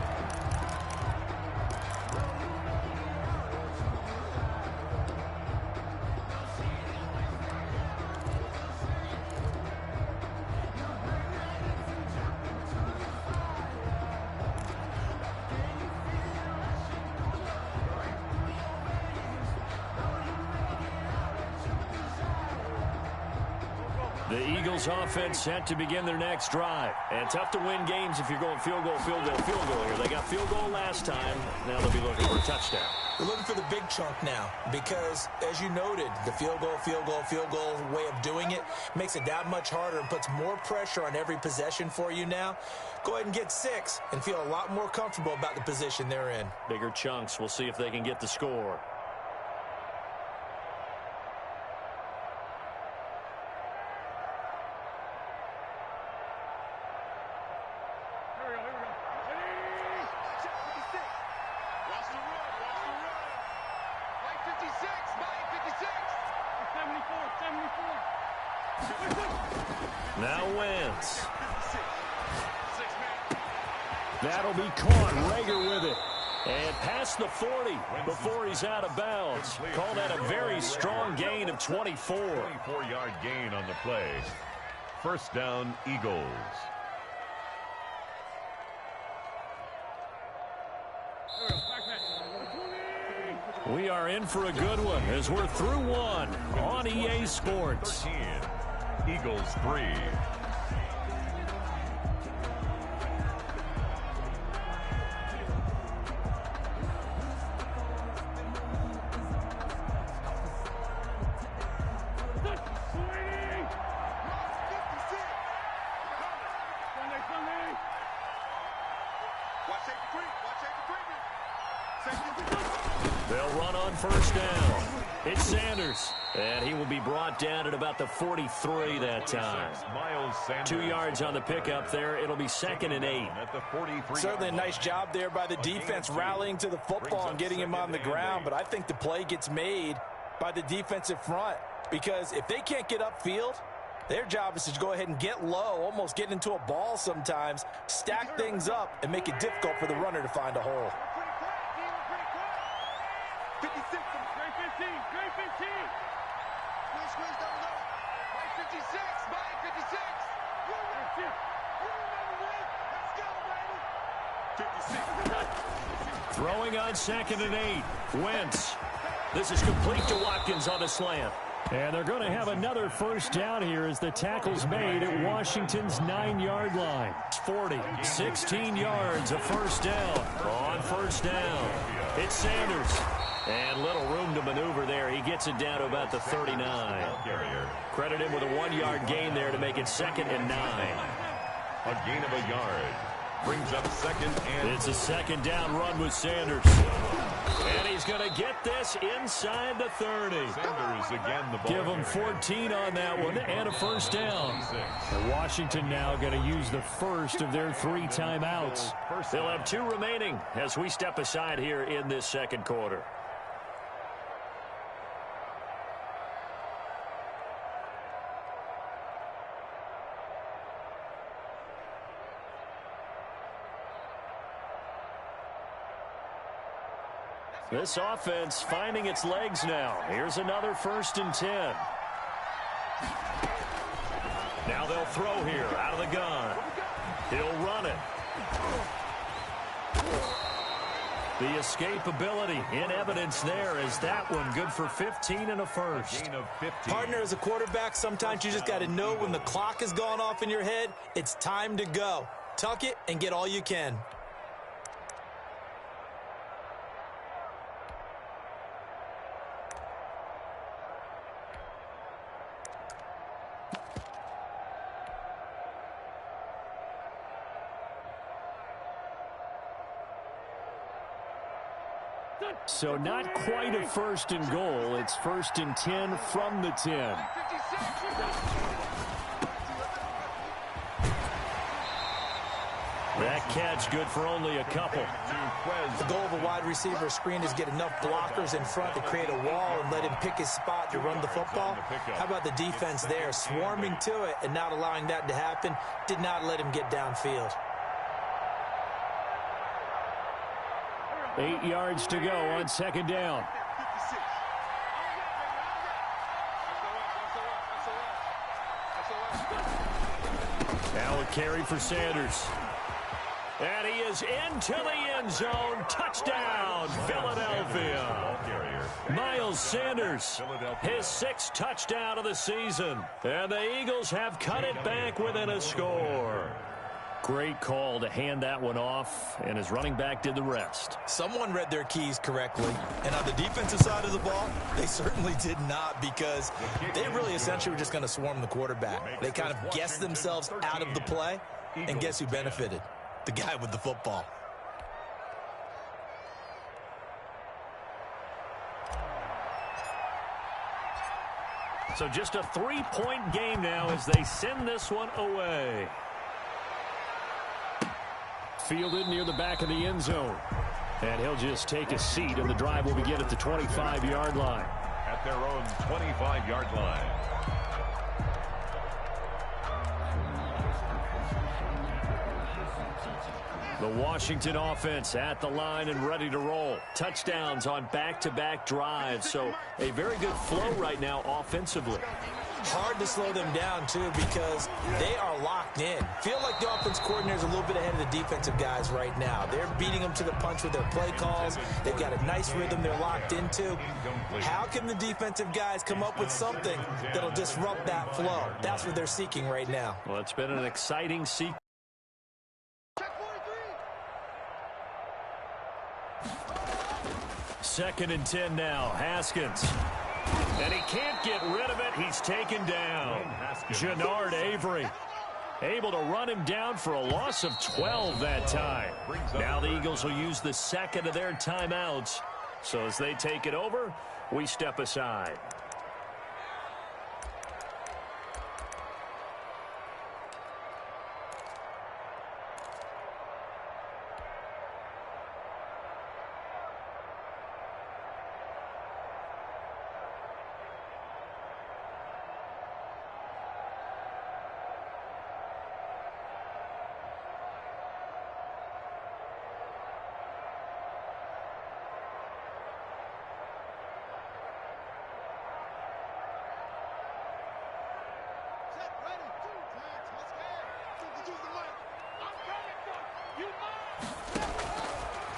S3: The Eagles offense set to begin their next drive. And tough to win games if you're going field goal, field goal, field goal here. They got field goal last time. Now they'll be looking for a touchdown.
S5: They're looking for the big chunk now because, as you noted, the field goal way of doing it makes it that much harder and puts more pressure on every possession for you now. Go ahead and get 6 and feel a lot more comfortable about the position they're in.
S3: Bigger chunks. We'll see if they can get the score. Now Wentz. That'll be caught. Rager with it. And past the 40 before he's out of bounds. Call that a very strong gain of 24.
S4: 24-yard gain on the play. First down, Eagles.
S3: We are in for a good one as we're through one on EA Sports.
S4: 13. Eagles 3.
S3: They'll run on first down. It's Sanders. And he will be brought down at about the 43 that time. 2 yards on the pickup there. It'll be 2nd and 8.
S5: Certainly a nice job there by the defense rallying to the football and getting him on the ground. But I think the play gets made by the defensive front because if they can't get upfield, their job is to go ahead and get low, almost get into a ball sometimes, stack things up, and make it difficult for the runner to find a hole.
S6: 56, great 15, great 15. Squeeze, don't go. Right 56, by 56. You remember this. Let's go, baby. 56.
S3: Throwing on 2nd and 8. Wentz. This is complete to Watkins on a slant. And they're going to have another first down here as the tackle's made at Washington's 9-yard line. 40, 16 yards, a first down. On first down, it's Sanders. And little room to maneuver there. He gets it down to about the 39. Credit him with a 1-yard gain there to make it 2nd and 9.
S4: A gain of a yard. Brings up 2nd and...
S3: It's a 2nd down run with Sanders. And he's going to get this inside the 30.
S4: Sanders again the ball.
S3: Give him 14 on that one and a first down. And Washington now going to use the first of their 3 timeouts. They'll have 2 remaining as we step aside here in this second quarter. This offense finding its legs now. Here's another 1st and 10. Now they'll throw here out of the gun. He'll run it. The escapability in evidence there is that one good for 15 and a first.
S5: Partner, as a quarterback, sometimes you just got to know when the clock has gone off in your head, it's time to go. Tuck it and get all you can.
S3: So not quite a first and goal. It's 1st and 10 from the 10. That catch good for only a couple.
S5: The goal of a wide receiver screen is get enough blockers in front to create a wall and let him pick his spot to run the football. How about the defense there, swarming to it and not allowing that to happen? Did not let him get downfield.
S3: 8 yards to go on 2nd down. Now a carry for Sanders. And he is into the end zone. Touchdown, Philadelphia. Miles Sanders, his 6th touchdown of the season. And the Eagles have cut it back within a score. Great call to hand that one off, and his running back did the rest.
S5: Someone read their keys correctly, and on the defensive side of the ball, they certainly did not, because they really essentially were just going to swarm the quarterback. They kind of guessed themselves out of the play, and guess who benefited? The guy with the football.
S3: So just a 3-point game now as they send this one away. Fielded near the back of the end zone. And he'll just take a seat, and the drive will begin at the 25-yard line.
S4: At their own 25-yard line.
S3: The Washington offense at the line and ready to roll. Touchdowns on back-to-back drives. So a very good flow right now offensively.
S5: Hard to slow them down, too, because they are locked in. Feel like the offense coordinator is a little bit ahead of the defensive guys right now. They're beating them to the punch with their play calls. They've got a nice rhythm they're locked into. How can the defensive guys come up with something that'll disrupt that flow? That's what they're seeking right now.
S3: Well, it's been an exciting sequence. Second and 10 now. Haskins. And he can't get rid of it. He's taken down. Jannard Avery able to run him down for a loss of 12 that time. Now the Eagles will use the second of their timeouts. So as they take it over, we step aside.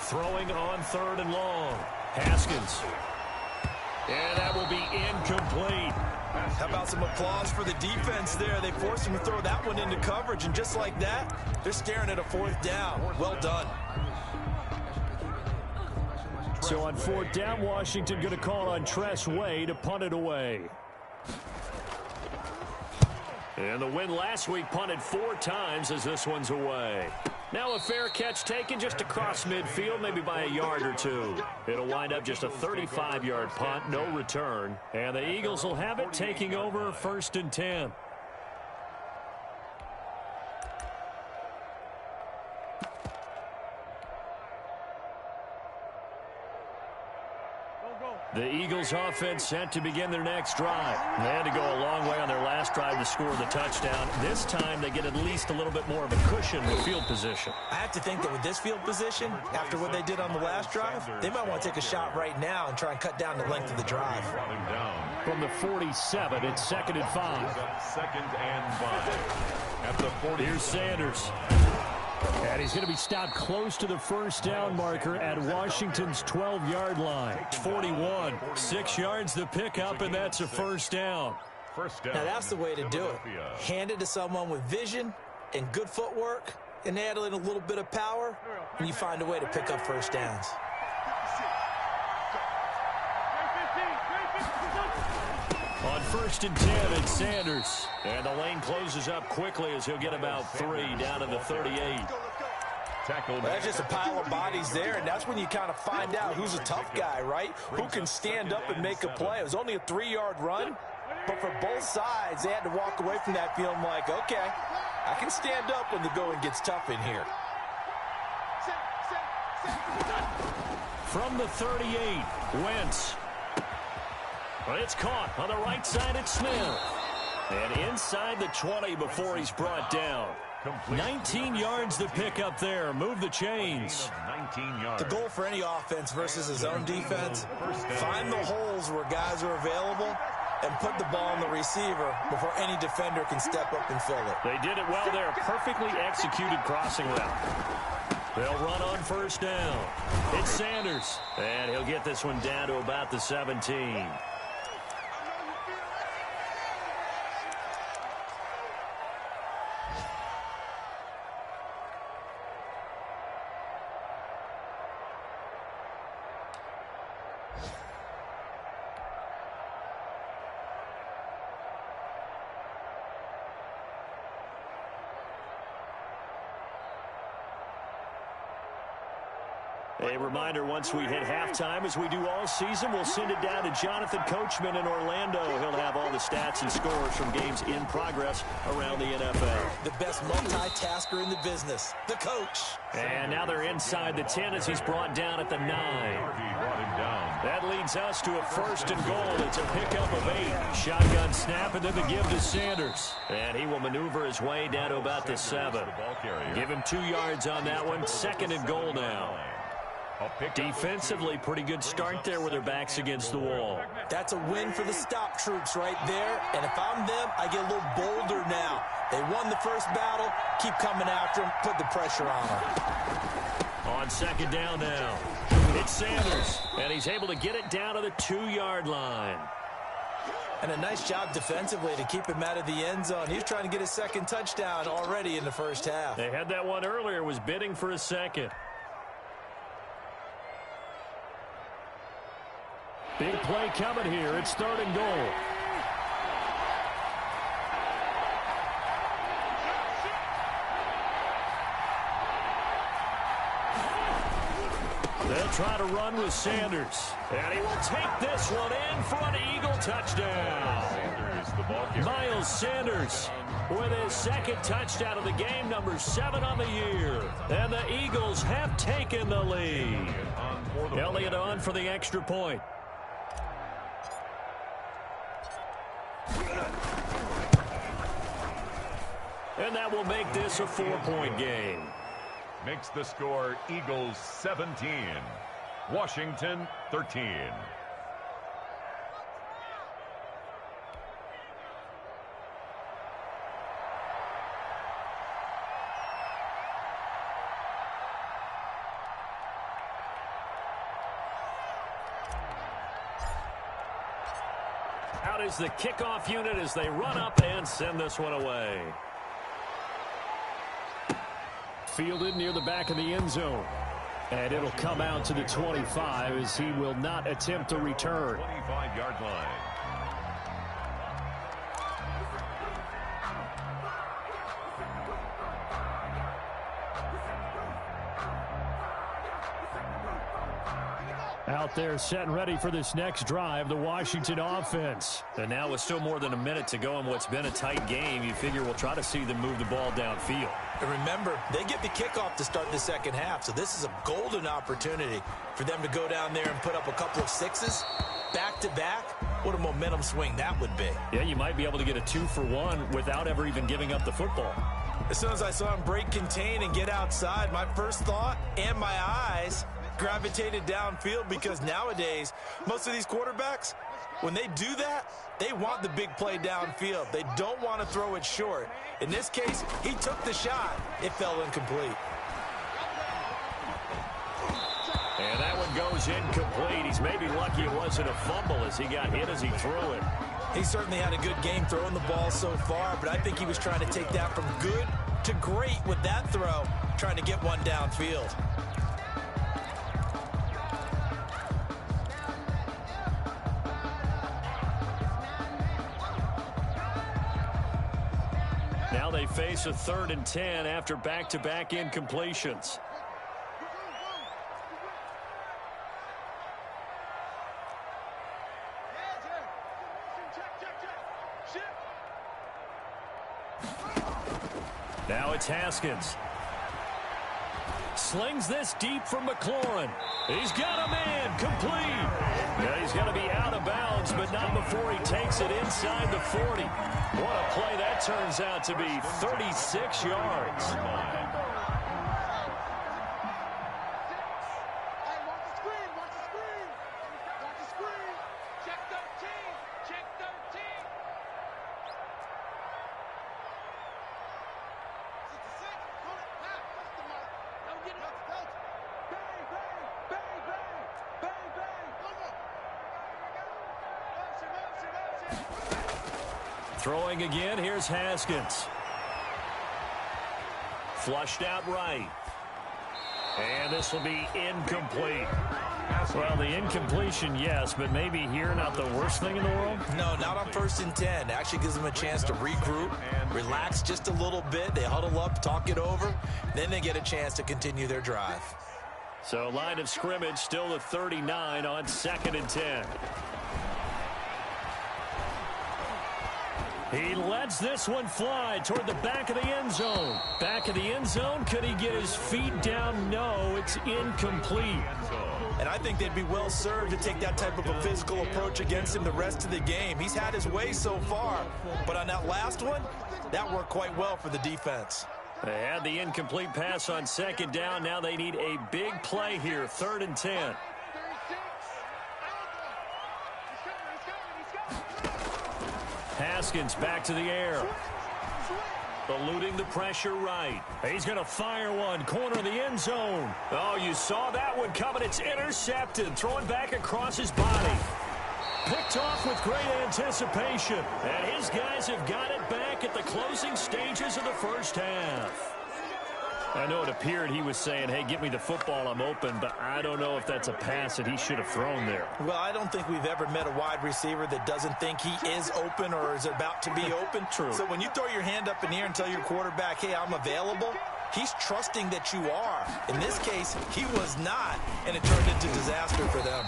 S3: Throwing on 3rd and long. Haskins. And that will be incomplete.
S5: How about some applause for the defense there? They forced him to throw that one into coverage, and just like that, they're staring at a 4th down. Well done.
S3: So on 4th down, Washington going to call on Tress Way to punt it away. And the win last week punted 4 times as this one's away. Now a fair catch taken just across midfield, maybe by a yard or two. It'll wind up just a 35-yard punt, no return. And the Eagles will have it, taking over 1st and 10. The Eagles offense set to begin their next drive. They had to go a long way on their last drive to score the touchdown. This time they get at least a little bit more of a cushion with field position.
S5: I have to think that with this field position, after what they did on the last drive, they might want to take a shot right now and try and cut down the length of the drive.
S3: From the 47, it's 2nd and 5.
S4: 2nd and 5. At the 40.
S3: Here's Sanders. And he's going to be stopped close to the 1st down marker at Washington's 12-yard line. 41, 6 yards the pickup, and that's a 1st down.
S5: Now that's the way to do it. Hand it to someone with vision and good footwork, and add in a little bit of power, and you find a way to pick up 1st downs.
S3: On 1st and 10, it's Sanders. And the lane closes up quickly as he'll get about 3 down to the 38.
S4: tackle.
S5: That's just a pile of bodies there, and that's when you kind of find out who's a tough guy, right? Who can stand up and make a play. It was only a 3-yard run, but for both sides, they had to walk away from that feeling like, okay, I can stand up when the going gets tough in here.
S3: From the 38, Wentz. But it's caught on the right side at Smith. And inside the 20 before he's brought down. 19 yards to pick up there. Move the chains.
S4: 19 yards.
S5: The goal for any offense versus his own defense, find the holes where guys are available and put the ball on the receiver before any defender can step up and fill it.
S3: They did it well there. Perfectly executed crossing route. They'll run on first down. It's Sanders. And he'll get this one down to about the 17. A reminder, once we hit halftime, as we do all season, we'll send it down to Jonathan Coachman in Orlando. He'll have all the stats and scores from games in progress around the NFL.
S5: The best multitasker in the business, the coach.
S3: And now they're inside the 10 as he's brought down at the 9. That leads us to a 1st and goal. It's a pickup of 8. Shotgun snap, and then the give to Sanders. And he will maneuver his way down to about the 7. Give him 2 yards on that one. 2nd and goal now. Defensively, pretty good start there with their backs against the wall.
S5: That's a win for the stop troops right there. And if I'm them, I get a little bolder now. They won the first battle. Keep coming after them. Put the pressure on them.
S3: On 2nd down now, it's Sanders. And he's able to get it down to the 2-yard line.
S5: And a nice job defensively to keep him out of the end zone. He was trying to get his 2nd touchdown already in the first half.
S3: They had that one earlier, was bidding for a 2nd. Big play coming here. It's 3rd and goal. They'll try to run with Sanders. And he will take this one in for an Eagle touchdown. Miles Sanders with his 2nd touchdown of the game, number 7 on the year. And the Eagles have taken the lead. Elliott on for the extra point. And that will make this a 4-point game.
S4: Makes the score Eagles 17, Washington 13.
S3: Out is the kickoff unit as they run up and send this one away. Fielded near the back of the end zone. And it'll come out to the 25 as he will not attempt to return.
S4: 25-yard line.
S3: Out there set and ready for this next drive, the Washington offense. And now with still more than a minute to go in what's been a tight game, you figure we'll try to see them move the ball downfield.
S5: And remember, they get the kickoff to start the second half, so this is a golden opportunity for them to go down there and put up a couple of sixes back-to-back. What a momentum swing that would be.
S3: Yeah, you might be able to get a 2-for-1 without ever even giving up the football.
S5: As soon as I saw him break contain and get outside, my first thought and my eyes gravitated downfield, because nowadays, most of these quarterbacks, when they do that, they want the big play downfield. They don't want to throw it short. In this case, he took the shot. It fell incomplete.
S3: And that one goes incomplete. He's maybe lucky it wasn't a fumble as he got hit as he threw it.
S5: He certainly had a good game throwing the ball so far, but I think he was trying to take that from good to great with that throw, trying to get one downfield.
S3: Now they face a 3rd and 10 after back-to-back incompletions. Now it's Haskins. Slings this deep from McLaurin. He's got a man, complete. Yeah, he's got to be out of bounds, but not before he takes it inside the 40. What a play that turns out to be, 36 yards. Throwing again, here's Haskins. Flushed out right. And this will be incomplete. Well, the incompletion, yes, but maybe here not the worst thing in the world?
S5: No, not on 1st and 10. Actually gives them a chance to regroup, relax just a little bit. They huddle up, talk it over. Then they get a chance to continue their drive.
S3: So line of scrimmage still the 39 on 2nd and 10. He lets this one fly toward the back of the end zone. Back of the end zone. Could he get his feet down? No, it's incomplete.
S5: And I think they'd be well served to take that type of a physical approach against him the rest of the game. He's had his way so far. But on that last one, that worked quite well for the defense.
S3: They had the incomplete pass on 2nd down. Now they need a big play here, 3rd and 10. Haskins back to the air. Eluding the pressure right. He's going to fire one. Corner of the end zone. Oh, you saw that one coming. It's intercepted. Throwing back across his body. Picked off with great anticipation. And his guys have got it back at the closing stages of the first half. I know it appeared he was saying, hey, get me the football, I'm open, but I don't know if that's a pass that he should have thrown there.
S5: Well, I don't think we've ever met a wide receiver that doesn't think he is open or is about to be open.
S3: True.
S5: So when you throw your hand up in the air and tell your quarterback, hey, I'm available, he's trusting that you are. In this case, he was not, and it turned into disaster for them.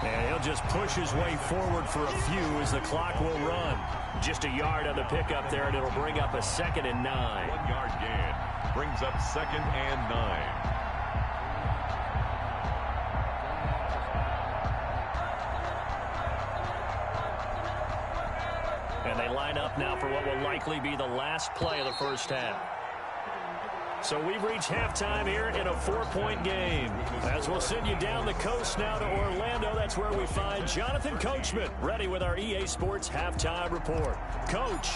S3: And he'll just push his way forward for a few as the clock will run. Just a yard on the pickup there, and it'll bring up a 2nd and 9.
S4: 1 yard gain brings up 2nd and 9.
S3: And they line up now for what will likely be the last play of the first half. So we've reached halftime here in a 4-point game. As we'll send you down the coast now to Orlando, that's where we find Jonathan Coachman ready with our EA Sports halftime report. Coach.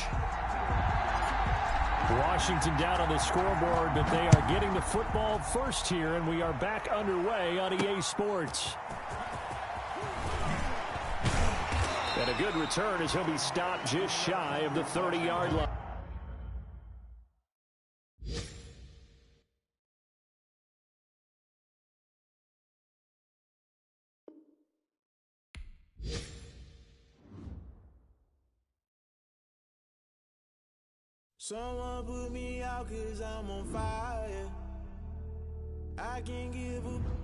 S3: Washington down on the scoreboard, but they are getting the football first here, and we are back underway on EA Sports. And a good return as he'll be stopped just shy of the 30-yard line.
S9: Someone put me out 'cause I'm on fire. I can't give up.